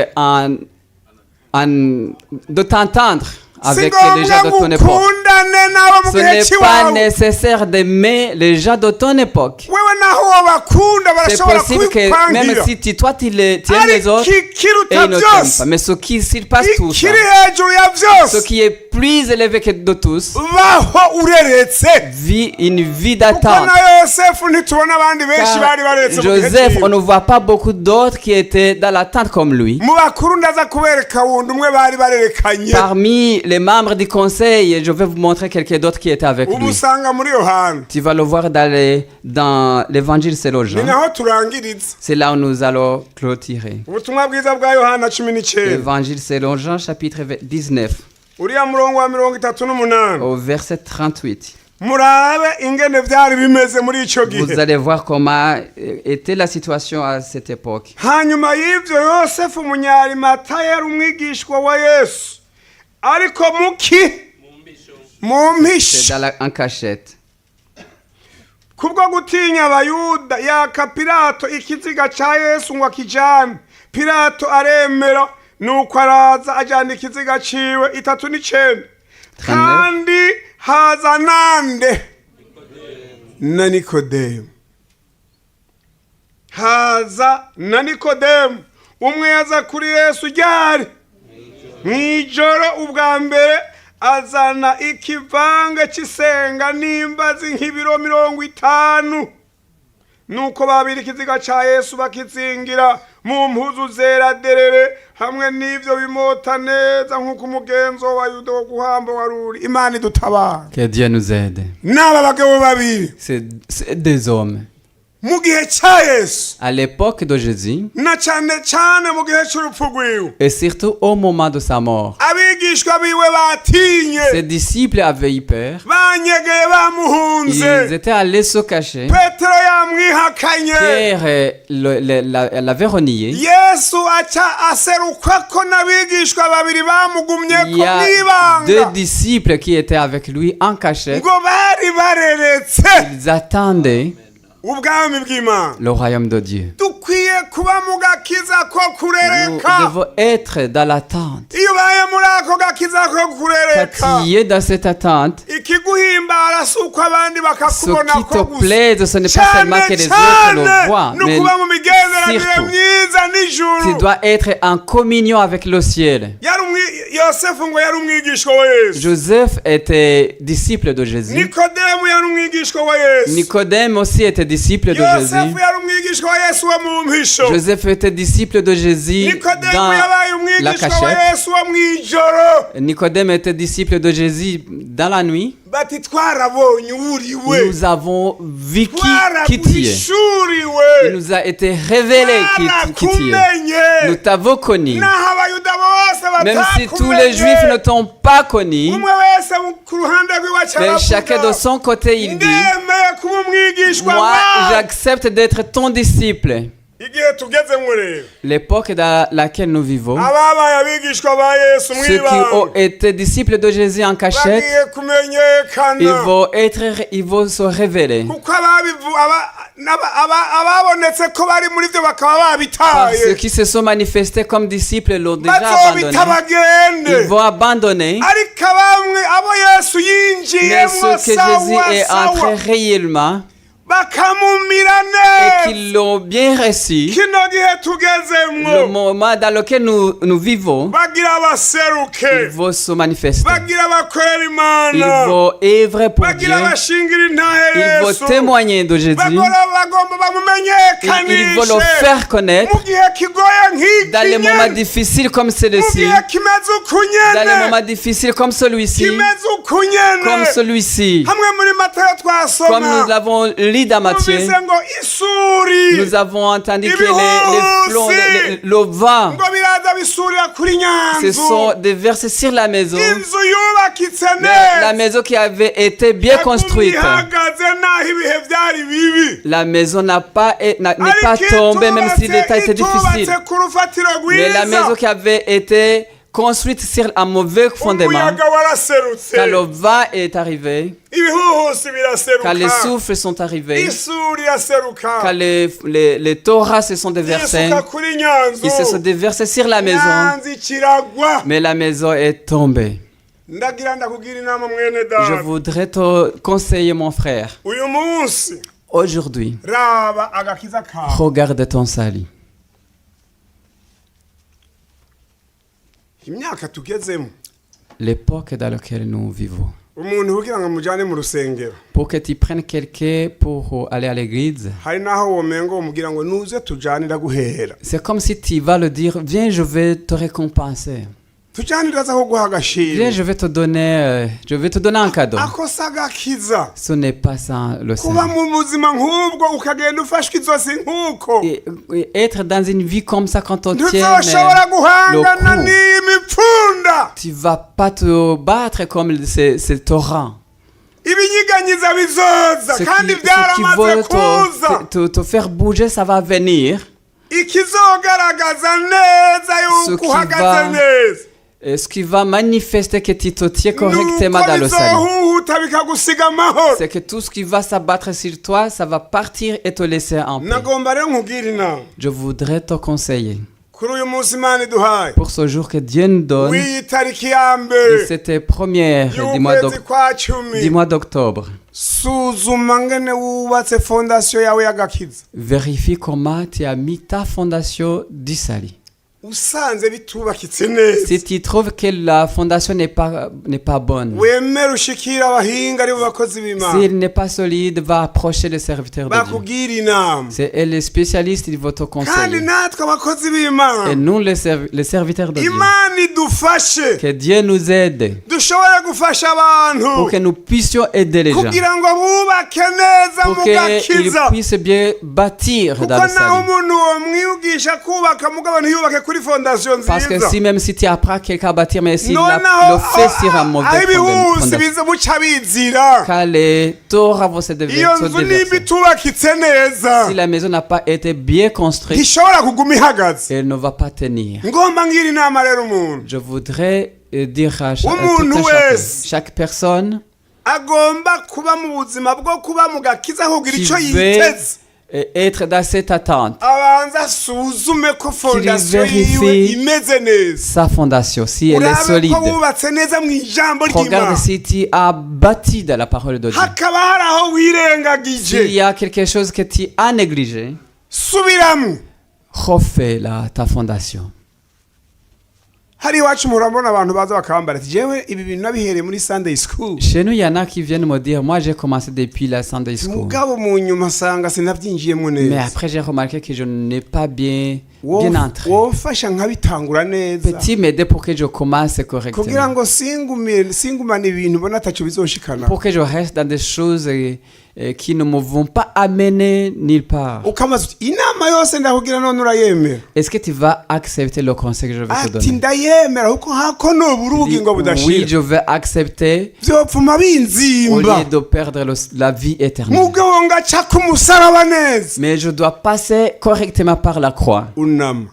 de t'entendre Si avec les gens ngombwa de ngo ton époque. ukundane n'abo mu Ce gihe n'est pas cy'iwawe. nécessaire d'aimer les gens de ton époque. Wewe naho wabakunda C'est barashobora possible que même kubikwangira. si toi tu aimes les autres et Kiruta ils ne t'aiment byose, pas. Mais ce qui surpasse tout ça, ikiri hejuru ya ce byose, qui est plus élevé que de tous, baho ureretse. vit une vie Kuko d'attente. na Yosefu ntitubona abandi benshi Car bari baretse mu gihe Joseph, ciwe. on ne voit pas beaucoup d'autres qui étaient dans l'attente comme lui. Mu bakuru ndaza kubereka wundi umwe bari barerekanye. Parmi les membres du conseil, je vais vous montrer quelqu'un d'autre qui était avec Ubu lui. usanga muri Yohana. Tu vas le voir dans l'évangile selon Ni Jean. naho turangiriza. C'est là où nous allons clôturer. Ubutumwa bwiza bwa Yohana 19. L'évangile selon Jean, chapitre 19, Uriya murongo wa 38. au verset 38. Murabe ingene byari bimeze muri ico Vous gihe. allez voir comment était la situation à cette époque. Hanyuma y'ivyo Yosefu Munyarimata yari umwigishwa wa Yesu. Ariko mu C'est mpisho en cachette. kubwo gutinya abayuda yaka Pilato ikiziga ca Yesu ngo akijane. Pilato aremera nuko araza ajana ikiziga ciwe 39. Kandi haza nande na Nikodemu. Haza na Nikodemu umwe yaza kuri Yesu ryari mw'ijoro ubwa mbere azana ikivange cy'isenga n'imbazi nk'ibiro 50. Nuko babiri ikiziga ca Yesu bakizingira mu mpuzu zera derere hamwe n'ivyo bimota neza nk'uko umugenzo wa Yuda wo guhamba waruri. Imana idutabara. Que Dieu nous aide. N'aba bagabo babiri C'est des hommes. mu gihe ca Yesu À l'époque de Jésus, na cane cane mu gihe c'urupfu rwiwe, et surtout au moment de sa mort, abigishwa biwe batinye, ses disciples avaient eu peur. banyegeye bamuhunze. Ils étaient allés se cacher. Petero yamwihakanye, Pierre l'avait renié. Yesu aca aserukako n'abigishwa babiri Il bamugumyeko y a deux n'ibanga disciples qui étaient avec lui en cachette. ngo bari bareretse Ils attendaient ubwami bw'Imana. le royaume de Dieu. Dukwiye kuba mu gakiza ko Nous kurereka. devons être dans l'attente. Iyo ubaye muri ako gakiza ko kurereka, Quand tu es dans cette attente, ikiguhimbara si uko abandi ce bakakubona qui ko te gusa. plaît, ce n'est pas seulement que les autres le voient, ni mais ukuba mu migenderanire surtout, myiza tu n'ijuru. dois être en communion avec le ciel. Yosefu ngo yari umwigishwa wa Yesu. Joseph était disciple de Jésus. Nikodemu yari umwigishwa wa Yesu. Nicodème aussi était disciple de yosefu Jésus. yari umwigishwa wa yesu wo mu mpisho Joseph était disciple de Jésus nikodemu dans yabaye la umwigishwa wa cachette. yesu wo mu ijoro Nicodème était disciple de Jésus dans la nuit. bati twarabonye uburiwe Nous avons vu qui tu es. Il twaragurishuriwe nous a été révélé qui tu es. Nous twarakumenye t'avons connu. naho abayuda bose Même si tous les Juifs ne t'ont pas connu, umwe wese ku ruhande rw'iwacu mais chacun de son côté, il dit, ndemeye kuba umwigishwa moi, wawe j'accepte d'être ton disciple. igihe tugezemo rero L'époque dans laquelle nous vivons, ababaye abigishwa ba yesu ceux qui ont mwibanga été disciples de Jésus en cachette, bagiye kumenyekana ils vont se révéler. kuko ababonetse ko bari muri byo bakaba Parce babitaye qui se sont manifestés comme disciples l'ont déjà bazobita abandonné. bagende Ils vont abandonner. ariko bamwe abo yesu Mais yinjiyemo ceux que Jésus est sawa entré réellement bakamumira et neza qu'ils l'ont bien reçu, kino gihe le tugezemwo moment dans lequel nous vivons, bagira ils abaseruke vont se manifester. bagira abakorera Ils imana vont œuvrer pour Dieu. bagira abashingira intahe Ils vont yesu témoigner de Jésus. bagomba Ils vont le bamumenyekanishe faire connaître mu gihe kigoye dans les nk'iki moments nyene difficiles comme mu celui-ci, gihe kimeze uku dans les nyene moments difficiles comme celui-ci, kimeze uku nyene comme celui-ci, hamwe muri matayo comme nous twasoma l'avons lu dans Matthieu. twumvise ngo isuri Nous avons entendu que les flots, le vent, ngo biraza bisurira kuri ce nyanzu sont des versets sur la maison. inzu yubakitse Mais la neza maison qui avait été bien construite, ihagaze naho ibihe byari bibi la maison n'est pas tombée même si l'état était difficile. itubatse ku rufatiro Mais la maison rwiza qui avait été construite sur un mauvais fondement, umuyaga waraserutse quand le vent est arrivé, ibihuhusi quand les biraseruka souffles sont arrivés, isuri iraseruka quand les torrents se sont déversés, isuka kuri nyanzu ils se sont déversés sur la maison, nyanzu kiragwa mais la maison est tombée. ndagira ndakugira inama mwene Je data voudrais te conseiller, mon frère, uyu munsi aujourd'hui, raba agakiza kawe regarde ton salut. imyaka tugezemo L'époque dans laquelle nous vivons. umuntu kugira ngo amujyane mu rusengero Pour que tu prennes quelqu'un pour aller à l'église, hari n'aho womengo umugira ngo nuze tujyanira guhera c'est comme si tu vas le dire, viens, je vais te récompenser. tujyanira aza ko guha agashimwe Viens, je vais te donner un cadeau. ako si agakiza Ce n'est pas ça le kuba salut. mu buzima nk'ubwo ukagenda ufashwe izosi nk'uko Et être dans une vie comme ça quand on tient ntuzoshobora guhangana le coup, n'iyi mipfunda tu vas pas te battre comme ces torrents. ibinyiganyiza bizoza Ce kandi qui byaramaze veut kuza te faire bouger, ça va venir. ikizogaragaza neza Ce yuko qui uhagaze va- neza Et ce qui va manifester que tu te tiens correctement nuko dans le salut. bizohuhuta bikagusiga amahoro C'est que tout ce qui va s'abattre sur toi, ça va partir et te laisser en paix. nagomba rero nkubwira inama Je voudrais te conseiller, kuri uyu munsi imana iduhaye pour ce jour que Dieu nous donne, w'iyi tariki ya mbere c'était première y'ukwezi kwa cumi du mois d'octobre. suzuma ngene wubatse fondasiyo yawe y'agakiza Vérifie comment tu as mis ta fondation du salut. usanze bitubakitse neza Si tu trouves que la fondation n'est pas bonne, wemere ushikira abahinga ari bo bakozi b'imana s'il n'est pas solide, va approcher le serviteur de Dieu. bakubwira inama C'est et les spécialistes, ils vont te kandi conseiller. natwe abakozi Et b'imana nous, les serviteurs de Dieu, imana idufashe que Dieu nous aide dushobore gufasha pour abantu que nous puissions aider les gens, kugira ngo bubake neza pour mu qu'ils gakiza puissent bien bâtir kuko dans le naho salut. umuntu womwigisha kubaka mugabo ntiyubake kuri fondasiyo Parce que nziza si même si tu apprends quelqu'un à bâtir, mais s'il noneho le fait sur un mauvais aho ibihusi fondation, biza buca bizira car les torrents vont se iyo déverser. nzu nimba itubakitse neza Si la maison n'a pas été bien construite, ntishobora kuguma ihagaze elle ne va pas tenir. ngomba ngira inama rero umuntu Je voudrais dire à Umuntu tout un wese. chaque personne agomba kuba mu buzima bwo kuba mu gakiza kugira qui icyo veut yiteze être dans cette attente, abanza asuzume ko fondasiyo vérifie yiwe imeze neza sa fondation, si elle est urabe solide. ko wubatse neza mu ijambo Regarde ry'imana si tu as bâti de la parole de Dieu. hakaba hari aho wirengagije S'il y a quelque chose que tu as négligé, subiramo refais ta fondation. hari iwacu murabona abantu baza bakambara ati jewe ibi bintu nabihereye muri Sunday school. Chez nous, il y en a qui viennent me dire, moi j'ai commencé depuis la Sunday School. Mugabo mu nyuma asanga sinabyinjiyemo Mais neza. après, j'ai remarqué que je n'ai pas bien entré. Wofasha nkabitangura neza. Petit m'aider pour que je commence Kugira correctement. ngo singumane ibintu bona tacho bizoshikana. Pour que je reste dans des choses qui ne me vont pas amener nulle part. Ukamaze inama yose ndakugira none urayemera. Est-ce que tu vas accepter le conseil que je vais te Ati donner? ndayemera kuko hako nobura ubugingo Oui, budashira. je vais accepter Vyopfuma au binzimba. lieu de perdre la vie éternelle. Mugabo ngaca kumusaraba neza. Mais je dois passer correctement par la croix. Unama.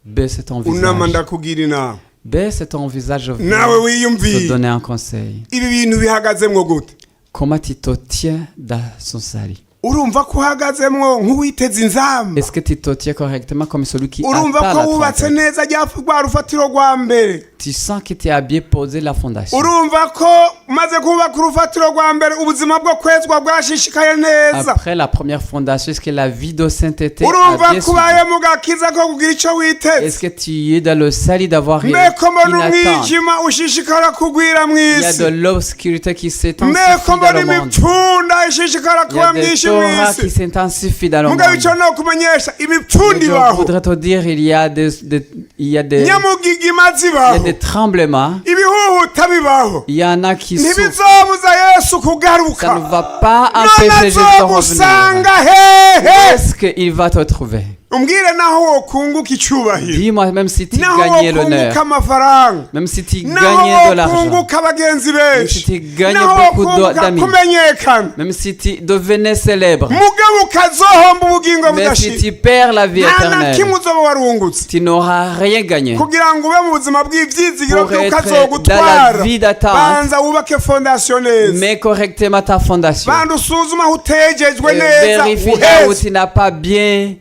Baisse ton Unama visage. ndakugira inama. Baisse ton visage, je vais Nawe te wiyumvire. donner un conseil. Ibi bintu bihagazemwo gute? Comment tu te tiens dans son salut? Urumva ko uhagazemwo nk'uwiteze inzamba. Est-ce que tu te tiens correctement comme celui qui Urumva attend ko la wubatse trompette? neza rwa rufatiro rwa mbere. Tu sens que tu as bien posé la fondation. Urumva ko maze kubaka urufatiro rwa mbere ubuzima bwo kwezwa bwashishikaye neza. Après la première fondation, est-ce que la vie de sainteté a Urumva bien ko suivi? ubaye mu gakiza ko kugira icyo witeze. Est-ce que tu es dans le salut d'avoir une Mbeko mbona attente? umwijima ushishikara kugwira Il y a mw'isi. de l'obscurité qui s'intensifie Mbeko dans mbona le monde. imipfunda ishishikara Il y kuba a des myinshi Torahs qui mw'isi. s'intensifient dans le Mugabo monde. icyo no kumenyesha imipfundi Je baho. voudrais te dire, il y a des Nyamugigima il y a zibaho. des tremblements. Ibihuhuta bibaho. Il y en a qui souffrent. Ntibizobuza Yesu Ça ne kugaruka. va pas None empêcher Jésus de azogusanga revenir. hehe. Est-ce qu'il va te trouver? Umbwire naho wokunguka icyubahiro. Dis-moi, même si tu Naho gagnais wokunguka l'honneur, amafaranga. même si tu Naho gagnais de l'argent, wokunguka abagenzi même si benshi. tu gagnais Naho beaucoup wokunguka d'amis, kumenyekana. même si tu devenais célèbre, Mugabo ukazohomba ubugingo mais si budashira. tu perds la vie Nta na kimwe éternelle, uzoba warungutse. tu n'auras rien gagné. Kugira ngo ube mu buzima bw'ibyizigiro Pour être by'ukazogutwara. dans la vie d'attente, Banza wubake fondation neza. mets correctement ta fondation. Banza usuzume aho utejejwe Et neza. vérifie là où uheze. tu n'as pas bien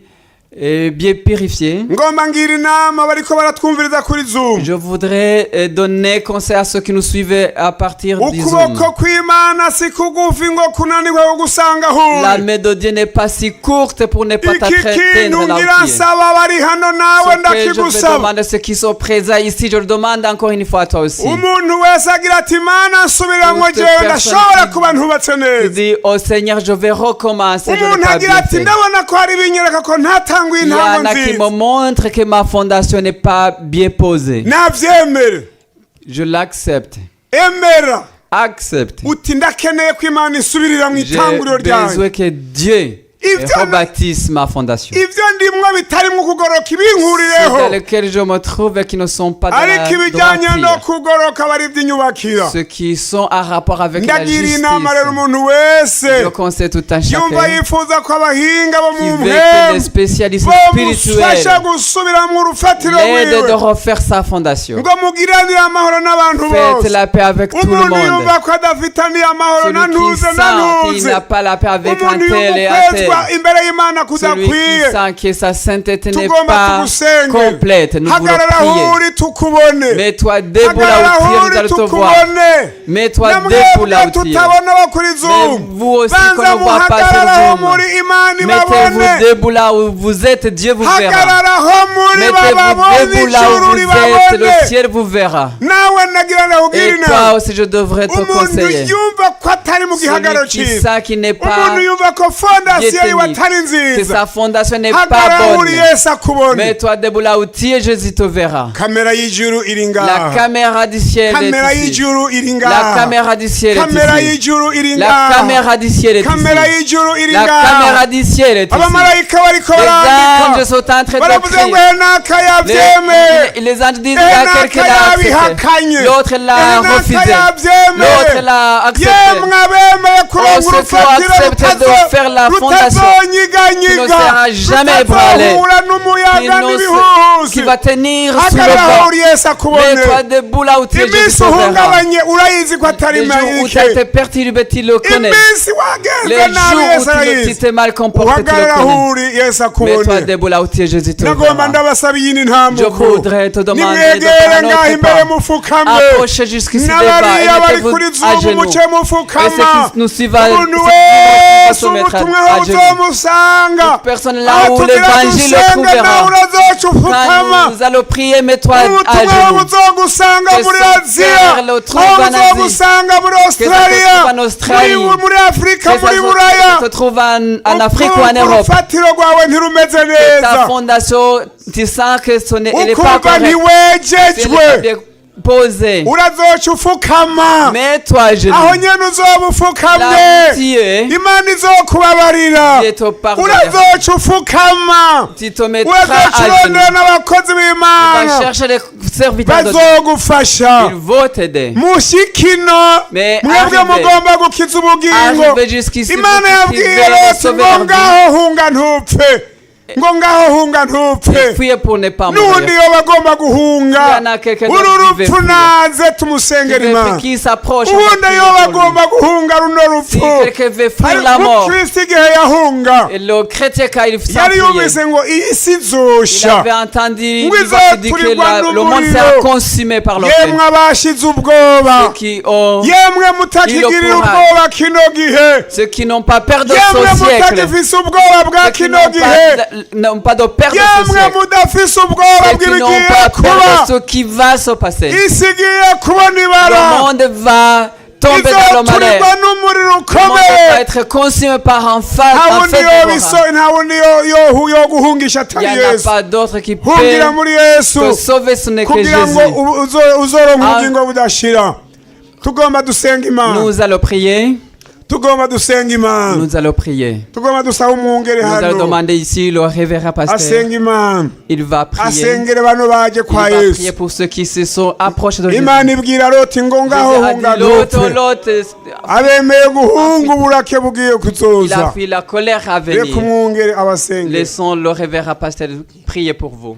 purifié. Ngomba ngira inama bariko baratwumviriza kuri Zoom. Je voudrais donner conseil à ceux qui nous suivaient à partir du Zoom. Ukuboko kw'Imana si kugufi ngo kunanirwe kugusanga La huri. main de Dieu n'est pas si courte pour ne pas Iki kintu t'atteindre là où ngira tu es. nsaba bari hano nawe Ce que je vais ndakigusaba. demander à ceux qui sont présents ici, je le demande encore une fois à toi aussi. Umuntu wese agira ati Mana nsubiramwo Toute jewe personne ndashobora qui- kuba ntubatse Tu neza. dis au Seigneur, je vais recommencer, je n'ai Umuntu pas agira bien ati fait. ndabona ko hari ibinyereka ko ntatanguye Il y intango en a qui me nziza. montrent que ma fondation n'est pas bien posée. Navyemere. Je l'accepte. Emera. Accepte. Uti ndakeneye ko Imana isubirira mu J'ai itanguriro ryanjye. besoin que Dieu rebâtisse ma fondation. Ivyo ndimwo bitarimo kugoroka C'est ibinkurireho. dans lequel je me trouve et qui ne sont pas dans ariko la ibijyanye no droiture. kugoroka bari iby'inyubakira. Ceux qui sont en rapport avec la Ndagira justice. inama rero umuntu wese Je conseille tout un yumva chacun yifuza ko abahinga bo qui mu veut que les mpemu spécialistes bamufasha spirituels gusubira mu rufatiro l'aident de rwiwe refaire sa fondation. ngo mugiranire amahoro n'abantu Faites bose. la paix avec tout le Umuntu monde. yumva ko adafitaniye amahoro na Celui qui ntuze na sent qu'il ntuze. n'a pas la paix avec un Umuntu tel et yumva un ukwezwa tel. imbere y'Imana Celui qui kudakwiye. sent que sa sainteté n'est Tugomba pas tugusengera. complète. Nous voulons Hagarara prier. huri tukubone. Mets-toi debout là Hagarara où tu es, nous huri allons te voir. tukubone. Mets-toi debout Namwebwe là où tu es. tutabona abo kuri Mais Zoom. vous aussi qu'on Banza ne voit pas muhagararaho sur muri Zoom. Imana Mettez-vous ibabone. debout là où vous êtes, Dieu vous verra. Hagararaho muri Mettez-vous bababone debout là où ijuru vous êtes, ribabone. le ciel vous verra. Nawe nagira ndakubwira Et inama. toi aussi, je devrais te Umuntu conseiller. yumva ko atari mu gihagararo Celui qui cyiza. sent qu'il n'est pas Umuntu yumva ko fondasiyo yiwe détenu, atari que nziza. sa fondation n'est pas Hagarara bonne. huri Yesu akubone. Mets-toi debout là où tu es, Jésus te verra. Kamera y'ijuru iri La ngaha. caméra du ciel Kamera est ici. y'ijuru iri La ngaha. caméra du ciel Kamera est ici. y'ijuru iri La ngaha. caméra du ciel est Kamera ici. y'ijuru iri La ngaha. caméra du ciel est ici. Abamarayika bariko Les barandika. anges sont en train de baravuze ngo crier. henaka yabyemeye. Les anges disent il y a quelqu'un qui l'a accepté. L'autre l'a refusé. L'autre l'a accepté. yemwe abemeye kuronga ceux qui ont urufatiro accepté de faire la fondation, qui ne sera jamais ébranlé, rutazahura n'umuyaga qui va n'ibihuhusi. tenir sous le hagarara vent. uri Yesu akubone. Mets-toi debout là où tu es, Jésus iminsi te verra. uhungabanye urayizi ko atari Les jours où tu as mayike. été perturbé, tu le connais. iminsi Les wagenze nabi jours Yesu où tu arayizi. t'es mal comporté, tu le uhagarara connais. uri Yesu Mets-toi akubone. debout là où tu es, Jésus te nagomba verra. ndabasaba iyindi Je ntambuko. voudrais te demander de nimwegere prendre ngaho notre imbere pas. mufukame. Approchez jusqu'ici devant n'abariya et bari mettez-vous kuri à Zoom genoux. muce Et ceux mufukama. qui nous suivent, umuntu se wese mettre ubutumwa à buza uzomusanga Toute personne là aho où tugira l'évangile le dusenge nawe trouvera. urazoca ufukama Quand nous allons prier, mets-toi à ubutumwa genoux. buzogusanga Que muri son aziya cœur le trouve aho en Asie. buzogusanga muri Que australia ça se trouve en Australie. muri afurika Que ça muri buraya se trouve en Afrique ou en ukumva Europe. urufatiro rwawe ntirumeze Ta neza fondation, tu sens que elle n'est pas ukumva correcte. Elle n'est ntiwejejwe pas bien posée. urazoca ufukama Mets-toi à genoux. aho nyene uzoba ufukamye Là où tu es, imana izokubabarira Dieu te pardonne. urazoca ufukama Tu te mettras urazoca à genoux. urondera n'abakozi Tu vas b'imana chercher les serviteurs de Dieu. bazogufasha Ils vont t'aider. mushikino Mais mwebwe arrivez. mugomba gukiza ubugingo Arrivez jusqu'ici. imana Vous yabwiye cultivez loti le sauver ngo la vie. ngaho hunga ntupfe ngo ngaho hunga ntupfe Fuyez pour ne pas n'ubundi mourir. yo bagomba guhunga Il y en a quelqu'un uru d'autre qui veut rupfu fuir. naze tumusengera imana Qui s'approche. on va ubundi prier yo pour lui. bagomba guhunga runo Si rupfu quelqu'un veut fuir la ariko mort, kristo igihe yahunga et le chrétien quand il yari s'enfuit, yumvise ngo iyi si il izosha avait entendu Oui, il va te dire que tuligwa le monde n'umuriro. sera consumé par le feu. yemwe abashize ubwoba Ceux qui ont, yemwe mutakigirira Il le courage. ubwoba kino gihe ceux qui n'ont pas peur de yemwe ce siècle, mutagifise ubwoba bwa ceux qui kino n'ont gihe n'ont pas de peur de ce yemwe siècle, mudafise ubwoba ceux qui n'ont bw'ibigiye pas kuba peur de ce qui va se passer. isi igiye kubona ibara Le monde va tomber dans le malheur. izoturirwa n'umuriro Le monde ukomeye va être consumé par un feu nta wundi dévorant. nta wundi yo guhungisha Il n'y atari en a yesu pas d'autre qui peut hungira muri yesu te sauver, ce n'est que kugira ngo Jésus. uzoronka Ah. ubugingo budashira tugomba dusenga imana Nous allons prier. tugomba dusenga imana Nous allons prier. tugomba dusaba umwungere Nous allons hano demander ici le révérend pasteur. asenga imana Il va prier. asengere bano baje Il kwa va prier yesu pour ceux qui se sont approchés de Jésus. imana ibwira loti ngo ngaho Jésus a hunga dit, l'autre, ntupfe l'autre, abemeye guhunga uburake bugiye il a kuzoza fui la colère à reka venir. umwungere abasengere Laissons le révérend pasteur prier pour vous.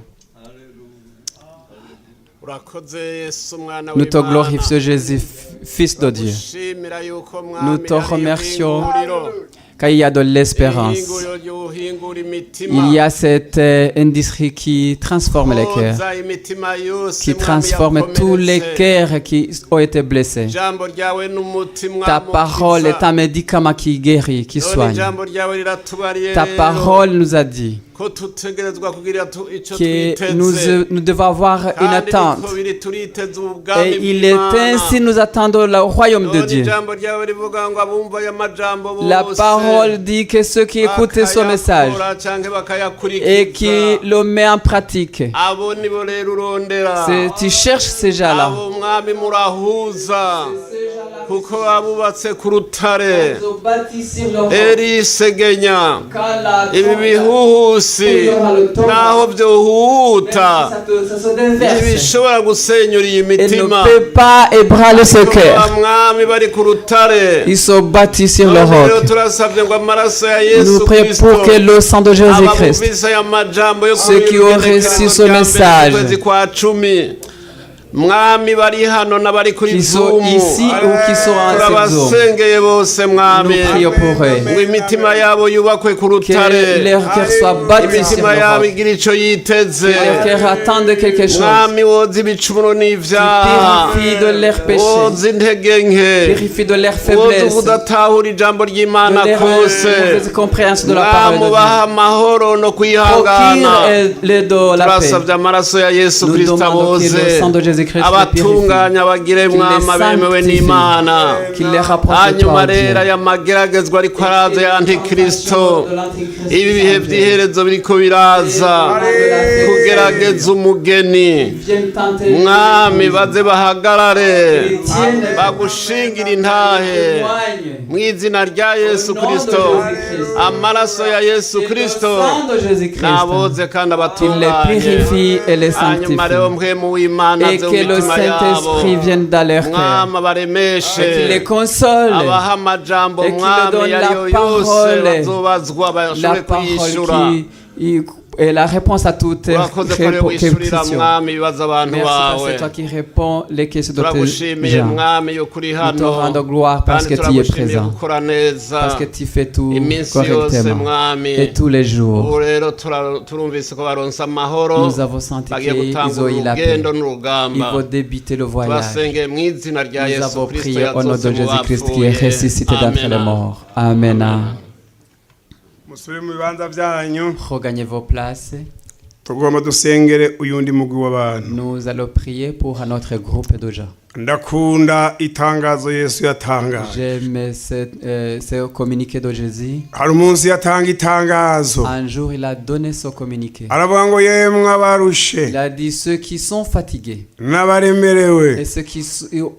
Nous te glorifions Jésus, Fils de Dieu. Nous te remercions car il y a de l'espérance. Il y a cette industrie qui transforme les cœurs, qui transforme tous les cœurs qui ont été blessés. Ta parole est un médicament qui guérit, qui soigne. Ta parole nous a dit que nous devons avoir une attente. Et il est ainsi nous attendons le royaume de Dieu. La parole dit que ceux qui écoutent ce message et qui le mettent en pratique, tu cherches ces gens-là. kuko abubatse ku rutare erisegenya ibi bihuhusi naho byohuta ntibishobora gusenyura iyi mitima mwami bari ku rutare Ils sont bâtis sur le roc. turasabye ngo amaraso ya Nous Yesu prions Kristo pour que le sang de Jésus-Christ, ababumvise aya majambo yo ceux qui ont reçu ce message, kwezi kwa 10 mwami bari hano n'abari kuri qui sont Zoom ici ou qui sont en cette zone, turabasengeye bose mwami nous prions pour eux. ngo imitima yabo yubakwe ku Que rutare leur cœur soit bâti sur imitima le yabo roc. igira icyo yiteze Que leur cœur attende quelque chose. mwami woza ibicumuro n'ivyaha Purifie de leurs péchés. woza intege nke Purifie de leurs woza faiblesses. ubudatahura ijambo ry'imana De leur kose mauvaise compréhension de la parole mwami de ubaha Dieu. amahoro no kwihangana Procure-les de la paix. turasabye amaraso ya Yesu Nous Kristo demandons que aboze le sang de Jésus-Christ les purifie, abatunganya bagire mwama bemewe n'Imana qu'il les rapproche de hanyuma toi, rero Dieu. aya mageragezwa ariko araza ya antikristo ibi bihe by'iherezo biriko biraza kugerageza umugeni Viens tenter mwami baze bahagarare bagushingira intahe mu izina rya Yesu Kristo amaraso ya Yesu Kristo naboze kandi qu'il les abatunganye purifie et les hanyuma rero sanctifie. mpwemu w'Imana Et aze mu que le mitima Saint-Esprit yabo vienne dans leur cœur. mwama baremeshe Et qu'il les console. abaha amajambo Et qu'il mwami donne la yariyo yose parole. bazobazwa La bashobore kwiyishura parole qui est la réponse à toutes urakoze ko rero wishurira questions. mwami ibibazo abantu Merci parce que bawe c'est toi qui réponds les questions de tes turagushimiye gens. mwami yo kuri Nous te hano rendons gloire parce kandi que tu y es turagushimiye présent. gukora neza Parce que tu fais tout iminsi yose correctement. mwami Et tous les jours, ubu rero turumvise ko baronse amahoro nous avons senti bagiye qu'ils gutanga ont eu la paix. urugendo Ils n'urugamba vont débuter le voyage. turasengeye mu izina rya Nous Yesu avons Kristo prié au nom de yazutse mu Jésus-Christ qui est bapfuye ressuscité d'entre les amen morts. Amen. musubire mu bibanza byanyu Regagnez vos places. tugomba dusengere uyundi mugwi w'abantu. Nous allons prier pour notre groupe de gens. Ndakunda itangazo Yesu yatangaje. J'aime ce communiqué de Jésus. Hari umunsi yatanga itangazo. Un jour, il a donné ce communiqué. Aravuga ngo yemwe abarushe Il a dit ceux qui sont fatigués n'abaremerewe et ceux qui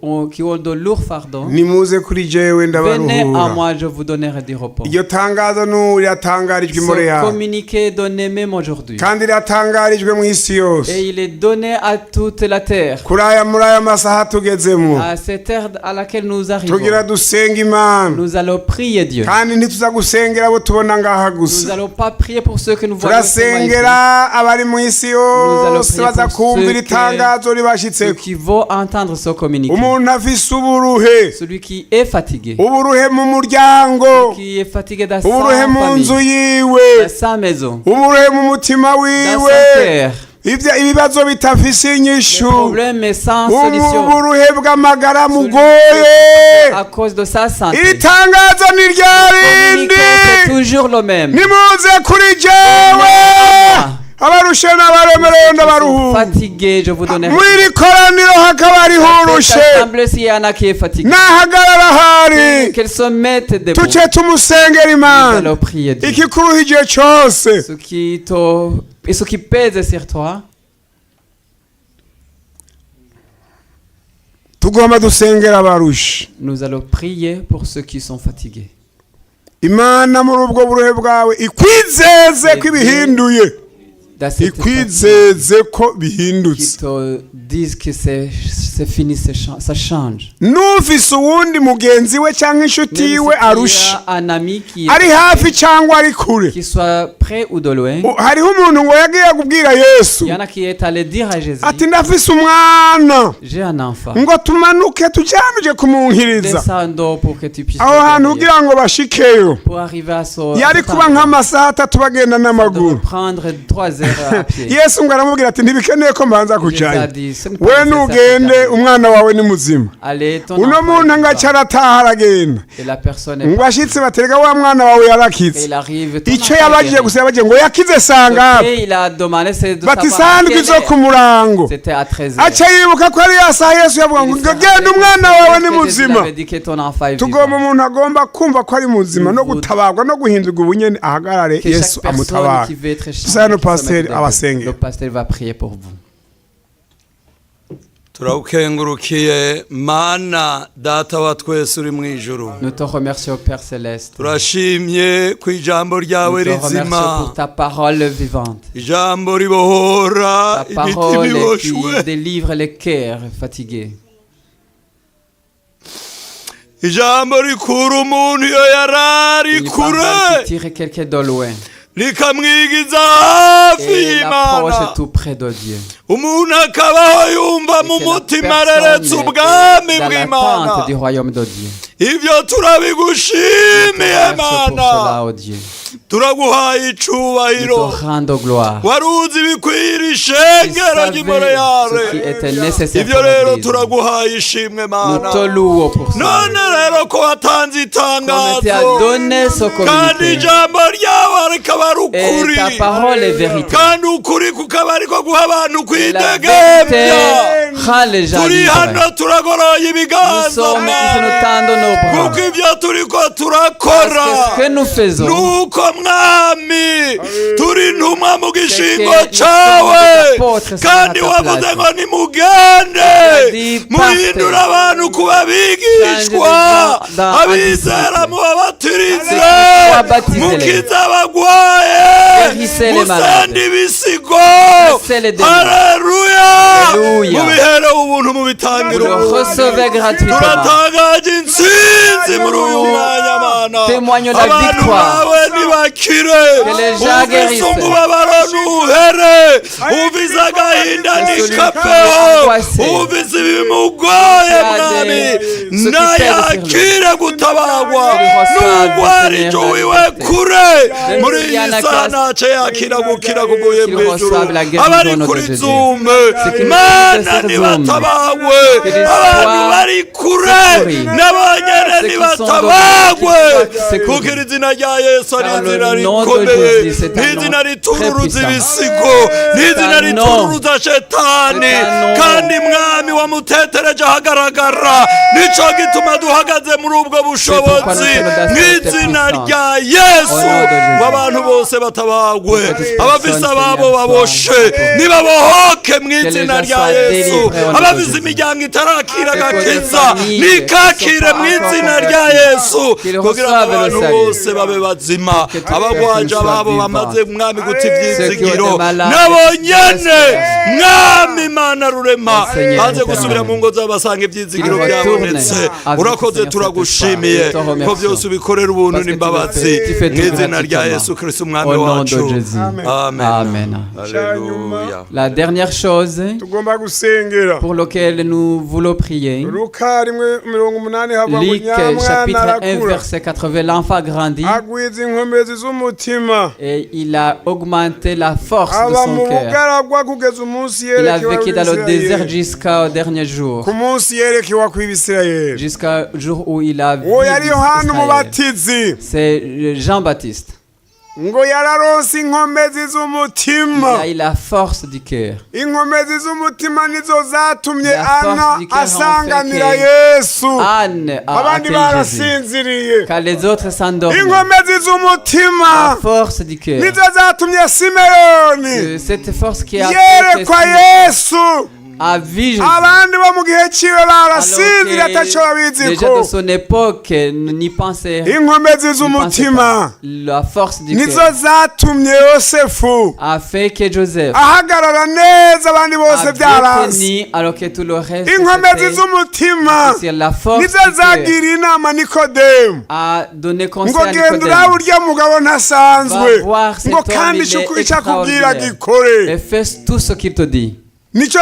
ont de lourds fardeaux, nimuze kuri jewe venez à ndabaruhura. moi, je vous donnerai du repos. Iryo tangazo n'uri yatangarijwe Ce muri yawe communiqué est donné même aujourd'hui. kandi ryatangarijwe mu isi yose. Et il est donné à toute la terre. Kuri aya masaha tugezemo À cette ère à laquelle nous arrivons, tugira dusenga Imana nous allons prier Dieu. kandi ntituza gusengera abo tubona ngaha Nous gusa. n'allons pas prier pour ceux que nous voyons seulement ici. turasengera abari mu isi yose prier baza pour kumvira ceux itangazo Ceux ribashitseko. qui vont entendre ce communiqué. Umuntu afise uburuhe, Celui qui est fatigué, uburuhe mu muryango, qui est fatigué dans sa uburuhe mu nzu famille, yiwe, dans sa maison, uburuhe mu mutima dans wiwe, sa terre, ibibazo bitafise inyishu, le problème est sans solution uburuhe bw'amagara mugoye. à cause de sa santé. Iri tangazo ni Le ryarindi, communiqué, c'est toujours le même. nimuze kuri jewe abarushe n'abaremerewe ndabaruhura. Fatigué, je vous donnerai. Mw'iri koraniro hakaba hariho urushe, Cette assemblée, s'il y en a qui est fatigué, nahagarara hari qu'elle se mette debout. tuce tumusengera Nous Imana. allons prier Dieu. Ikikuruha igihe cyose Ce qui pèse sur toi, tugomba dusengera abarushe. nous allons prier pour ceux qui sont fatigués. Imana muri ubwo buruhe bwawe ikwizeze ko ibihinduye, Dans cette ikwizeze ko qui bihindutse. te disent que c'est fini, ça change. N'ufise uwundi mugenzi we cyangwa inshuti Même yiwe s'il y arushe, a un ami qui ari hafi cyangwa ari kure, qu'il soit près ou de loin, hariho umuntu ngo yagiye kubwira Yesu il y en a qui est allé dire à Jésus, ati ndafise umwana j'ai un enfant, ngo tumanuke tujyanuje kumunkiriza descends pour que tu puisses aho le hantu guérir. kugira ngo bashikeyo. Pour arriver à ce Yari kuba nk'amasaha atatu bagenda de n'amaguru. prendre 3 heures à pied. Yesu ngo aramubwira ati ntibikeneye ko mbanza Jésus a kujyayo, dit, ce n'est we pas nugende nécessaire. umwana wawe ni muzima. Allez, ton Uno enfant muntu est ngo vivant. arataha aragenda Et la personne est ngo ashitse baterega wa mwana wawe Et yarakitse. il arrive, ton Icyo enfant est yabajije guéri. gusa yabagiye ngo yakize sanga Et il a demandé c'est de bati savoir à sandwi quelle zo heure. ku murango. C'était à 13h. Aca yibuka ko ari ya saha Yesu yavuga ngo genda umwana wawe ni muzima. avait dit que ton enfant est Tugomba vivant. umuntu agomba kumva ko ari muzima no gutabarwa no guhindurwa ubunyene ahagarare Que Yesu chaque personne amutabara. qui veut être Tusabe no changée, pasteur abasenge. le pasteur va prier pour vous. turagukengurukiye mana data wa twese uri mu ijuru. Nous te remercions, Père Céleste. turashimye ku ijambo Nous ryawe te remercions rizima, pour ta parole vivante. ijambo ribohora Ta imitima parole iboshwe, qui délivre les cœurs fatigués. ijambo rikura umuntu iyo yarari Une parole kure qui tire quelqu'un de loin rikamwigiza hafi et l'approche y'Imana, tout près de Dieu. umuntu akabaho yumva mu Et que la mutima personne areretse est ubwami dans bw'Imana. l'attente du royaume de Dieu. Ibyo turabigushimiye Merci pour Mana, cela, oh Dieu. turaguhaye Nous icubahiro. te rendons gloire. waruzi ibikwira Tu ishengero savais ry'imoreyare, ce qui était nécessaire ibyo pour rero l'Église. turaguhaye ishimwe Nous Mana. te louons pour ça. none rero ko watanze Comme tu as itangazo donné ce kandi communiqué. ijambo ryawe rikaba ari ukuri, Et ta parole est vérité. kandi ukuri kukaba ariko guha abantu Et la vérité kwidegembya. rend les gens turi hano libres. turagoroye Nous ibiganza sommes ici, nous tendons nos bras. kuko ibyo turiko Parce turakora que ce que nous faisons, nuko mwami turi intumwa mu gishingo C'est que cawe, nous sommes des apôtres, kandi c'est notre wavuze place. ngo nimugende dit, muhindure partez. abantu kuba bigishwa, Changez les gens dans abizera un mubabatirize, Sois baptisés. mukize abagwaye, Guérissez les malades. musende ibisigo. Chassez les démons. Haleluya, Alléluia. mubihere ubuntu mubitangire le ubuntu. recevez gratuitement. turatangaje intsinzi muri uyu mwanya Mana. Témoignons la abantu victoire. bawe nibakire, Que les gens uvise guérissent. umubabaro nuhere, uvize agahinda C'est celui n'ikapeho qui est angoissé. uvise ibimugoye mwami ce qui nayakire gutabagwa nubwo ari jo wiwe kure muri iyi saha nace yakira gukira kuguye mw'ijuru abari kuri zume mana nibatabagwe abantu bari kure n'abanyene nibatabagwe kuko iri zina rya Yesu ari izina rikomeye n'izina ritururuza ibisigo n'izina ritururuza shetani kandi mwami wamutetereje ahagaragara nico gituma duhagaze muri ubwo bushobozi n'izina rya Yesu abantu bose batabagwe abafise ababo baboshe nibabohoke mw'izina rya Yesu abafise imiryango itarakira agakiza nikakire mw'izina rya Yesu kugira ngo abantu bose babe bazima abagwanje ababo bamaze mwami guta ivyizigiro nabo nyene mwami Mana rurema hanze gusubira mu ngo z'abasanga ivyizigiro byabonetse urakoze turagushimiye ko byose ubikorera ubuntu n'imbabazi mw'izina rya Yesu Kristo umwami wacu amen. Alléluia. La dernière chose tugomba gusengera pour laquelle nous voulons prier, Luka 1:80 hava Luc chapitre 1 arakura verset 80, l'enfant grandit agwiza inkomezi z'umutima et il a augmenté la force de aba son mu cœur. bugaragwa kugeza umunsi Il a yerekewe vécu dans le désert Abisirayeli. jusqu'au dernier jour, ku munsi yerekewe kw'Ibisirayeli jusqu'au jour où il a vu uwo yari Yohana Israël. umubatizi C'est Jean-Baptiste. ngo yararonse inkomezi Il z'umutima a eu la force du cœur. inkomezi z'umutima nizo zatumye La force Ana du cœur asanganira en fait Yesu Anne a abandi accueilli Jésus. barasinziriye Car les autres s'endorment. inkomezi z'umutima La force du cœur. nizo zatumye Simeyoni Cette force qui a yerekwa Yesu a vu Jésus. abandi bo mu gihe ciwe Alors barasinzira que ataco les gens de babiziko son époque n'y pensaient inkomezi z'umutima La force du nizo cœur zatumye Yosefu a fait que Joseph ahagarara neza abandi bose a byaranze tenu alors que tout le reste inkomezi c'était z'umutima sur la force nizo du cœur zagira inama Nikodemu a donné conseil ngo à genda Nicodème. urabe urya mugabo ntasanzwe Va voir cet ngo homme, kandi il est icyo akubwira extraordinaire. gikore Et fais tout ce qu'il te dit. nizo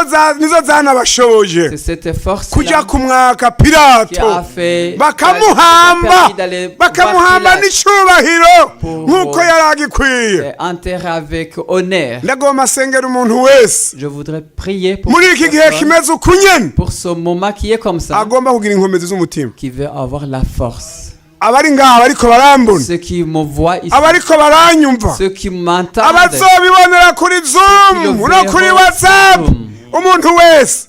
zanabashoboje C'est cette force kujya qui kumwaka a Pilato fait bakamuhamba bakamuhamba n'icyubahiro Pour- nk'uko yari agikwiye enterré avec honneur. ndagomba asengera umuntu wese Je voudrais prier pour muri cette iki gihe personne, kimeze uku nyene pour ce moment qui est comme ça, agomba kugira inkomezi z'umutima qui veut avoir la force. abari ngaha bariko barambona Ceux qui me voient ici, abariko baranyumva ceux qui m'entendent, abazobibonera kuri Zoom no kuri WhatsApp umuntu wese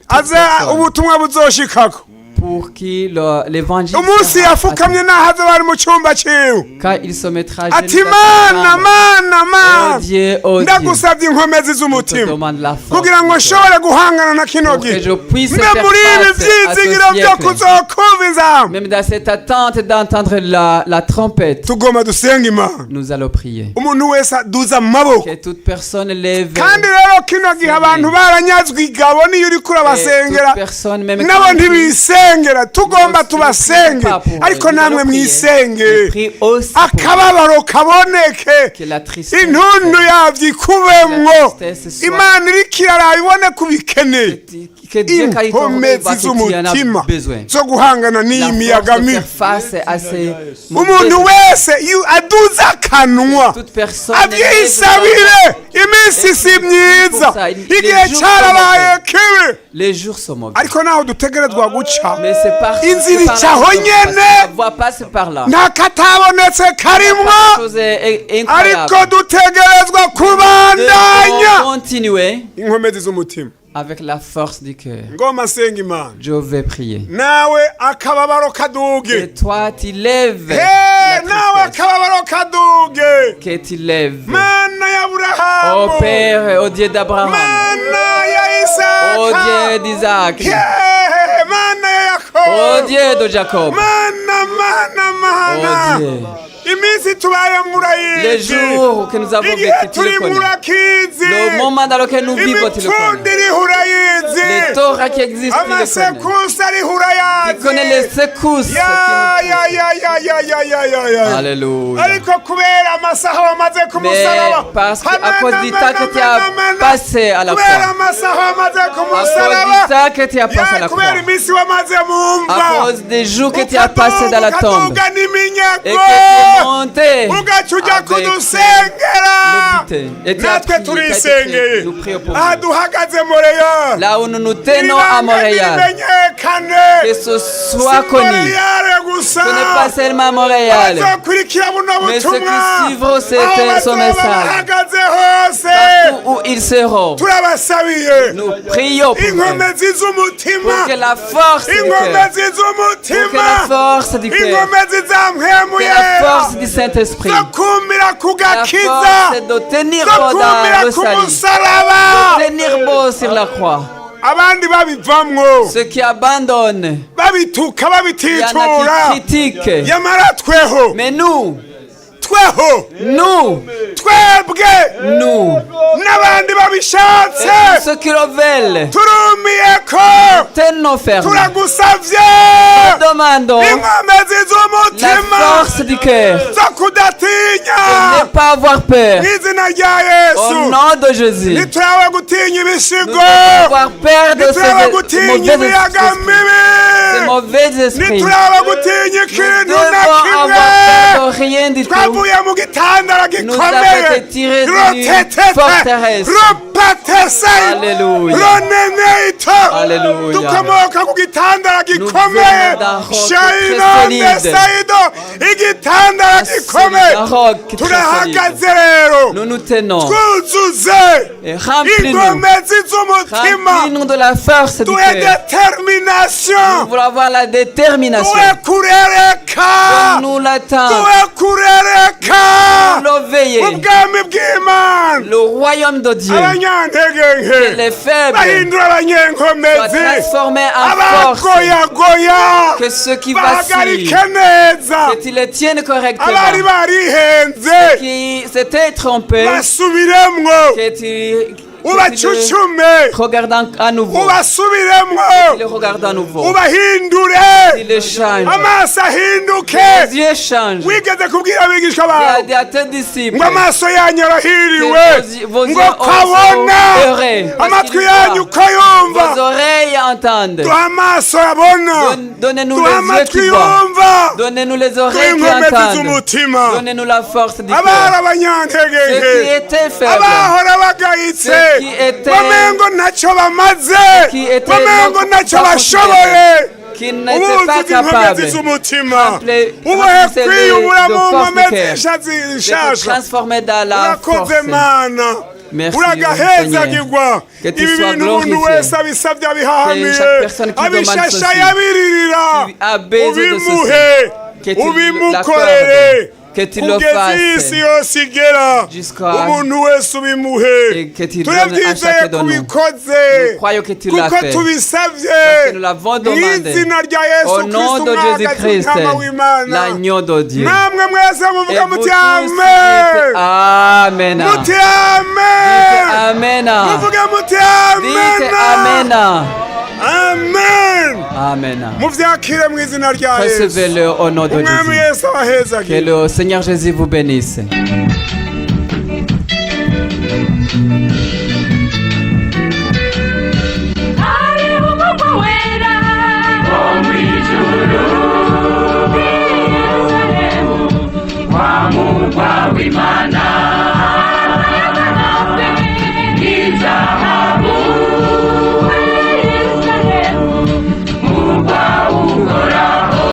aze ubutumwa buzoshikako pour qui l'évangile umunsi sera yafukamye atteint. nahaze bari mu cyumba ciwe Quand il se mettra à ati genoux dans sa chambre, mana oh Dieu, oh Dieu, ndagusabye inkomezi je te z'umutima demande la force kugira ngo du cœur, nshobore guhangana na kino pour que gihe je puisse mbe faire muri ibi face à ce byizigiro byo siècle. kuzokumva inzamba Même dans cette attente d'entendre la trompette, tugomba dusenga imana nous allons prier. umuntu wese aduza amaboko Que toute personne lève kandi rero kino gihe abantu baranyazwe igabo niyo uriko urabasengera toute personne, même nabo quand ntibisengera tugomba tubasenge ariko namwe mwisenge prie aussi pour akababaro kaboneke que la tristesse, intundu yavyo ikubemwo la tristesse soit- imana iriko iraraba ibone kubikeneye que Dieu, quand il t'aura inkomezi que tu en as z'umutima besoin. zo guhangana n'iyi La force miyaga de mibi faire face à ces umuntu wese iyo aduze akanwa toute personne abyisabire iminsi si myiza igihe cyarabaye kibi les jours sont mauvais. ariko naho dutegerezwa guca Mais c'est par inzira par icaho là, nyene la voie passe par là. nta katabonetse karimwo La chose est incroyable. ariko dutegerezwa kubandanya Devons continuer inkomezi z'umutima avec la force du cœur. ngoma senga imana Je vais prier. nawe akababaro Que kaduge toi tu lèves Hey, la nawe tristesse. akababaroQue Que tu lèves. mana ya Aburahamu Ô Père, ô Dieu d'Abraham, mana ya ô Isaka Dieu d'Isaac, Yeah, mana ya ô Yakobo Dieu de Jacob, mana ô Dieu. iminsi tubaye Les murayizi, jours que nous avons igihe vécu, tu turi le connais. murakizi, Le moment dans lequel nous vivons, tu le connais. imipfundo iriho urayizi, Les Torahs qui existent, tu le connais. amasekurusi ariho Tu urayazi. connais les secousses. qui Ya, nous ya, ya, ya, ya, ya, ya, ya, ya. Alléluia. ariko kubera amasaha wamaze ku Mais musaraba, parce qu'à cause du temps que tu as passé à la kubera croix, amasaha wamaze ku à cause musaraba, du temps que tu as passé à la croix, kubera iminsi wamaze mu mva, à cause des jours que tu as passé dans la tombe, ukaduga n'iminyago, et que tu es monté ugaca ujya avec kudusengera, l'humilité. Et tu as natwe prié, turisengeye, nous prions pour aha vous. duhagaze Montréal, Là où nous nous tenons à Montréal, rimenyekane, que ce soit connu. Montréal gusa, Ce n'est pas seulement à Montréal, abazokurikira buno mais ceux butumwa, qui suivront ce aho message, bahagaze hose, partout où ils seront, turabasabiye nous prions pour eux, inkomezi z'umutima, pour que la force du cœur, inkomezi pour que z'umutima, la force du cœur, inkomezi za mpemu que la yera, force du Saint-Esprit, zo kumira ku la gakiza, force de tenir zo bon kumira dans le ku salut, musaraba, de tenir bon sur la croix. abandi babivamwo, Ceux qui abandonnent, babituka il y en a babititura, qui critiquent, yamara tweho, mais nous, twebwe n'abandi et babishatse, tous ceux qui le veulent, turumiyeko, tenons ferme, turagusavye, demandons inkomezi la z'umutima force du cœur, zo de kudatinya, ne pas avoir peur. mw'izina rya Au Yesu, nom de Jésus, nous ntiturabe gutinya ibisigo, devons avoir peur de ntiturabe ces gutinya mauvais imiyaga esprits. Ces mibi, mauvais esprits. ntiturabe gutinya Nous ikintu devons na avoir kimwe, peur de rien du tout. twavuye mu gitandara Nous gikomeye, avons été tirés d'une forteresse. ropatesayi, Alléluia. roneneito, Alléluia. dukomoka ku gitandara gikomeye, venons d'un roc très shayinondesaido, igitandara Assis gikomeye, d'un roc très turahagaze solide. rero, Nous nous tenons twuzuze et remplis-nous. inkomezi z'umutima, Remplis-nous de la force du duhe cœur. determination, Nous voulons avoir la détermination. duhe kurereka, Nous l'attendons. duhe kurereka, Nous veiller. ubwami bw'Imana, Le royaume de Dieu. abanyantege nke Les faibles bahindura soient abanyenkomezi, transformés en force. abagoyagoya Que ceux qui bahagarike vacillent, neza, que tu les tiennes abari correctement. barihenze Qui s'étaient trompés, basubiremwo, que tu ubacucume, regardes à nouveau. ubasubiremwo, Tu les regardes à nouveau. ubahindure, Tu les changes. amaso ahinduke. Les yeux changent. Wigeze kubwira abigishwa Tu bawe as dit à tes disciples ngo amaso yanyu arahiriwe, que vos yeux ngo kabona, sont heureux, parce amatwi qu'ils yanyu voient. ukayumva, Vos oreilles entendent. duha amaso abona, Donnez-nous duha les yeux amatwi qui voient. yumva, Donnez-nous les duha oreilles qui inkomezi entendent. z'umutima, Donnez-nous la force du abari cœur. abanyantege Ceux qui nke, étaient faibles, abahora bagayitse, Ceux qui étaient- bamengo ntacyo bamaze, qui étaient bamengo non ntacyo pas bashoboye, qui n'étaient pas ubuzi capables bw'inkomezi z'umutima, Rappelez- ubuhe remplissez-les kwiyubura de mu force du nkomezi cœur. nshazi de nshasha, transformer dans la force. urakoze mana, Merci, uragahezagirwa, Que tu ibi sois bintu umuntu glorifié. wese abisabye abihahamiye, Que chaque personne qui demande abishasha ceci, yabiririra, qui a besoin de ubimuhe, que tu ubimukorere, que tu le kugeza fasses isi yose igera, jusqu'à- umuntu wese ubimuhe, et que tu donnes à turabyizeye chacun de nous. kubikoze, Nous croyons que tu l'as kuko fait. tubisabye Parce que nous l'avons mu demandé. izina rya Yesu Au nom Kristo de umwagazi Jésus-Christ, w'intama w'Imana, l'agneau de Dieu. namwe mwese Et muvuga vous muti tous amen, dites Amen. muti amen, Amen. muvuge muti Dites amen, Amen. amen, Amen. muvyakire mu izina rya Yesu, Recevez-le au nom de umwami Jésus. Yesu abahezagire. Que le Seigneur Jésus vous bénisse.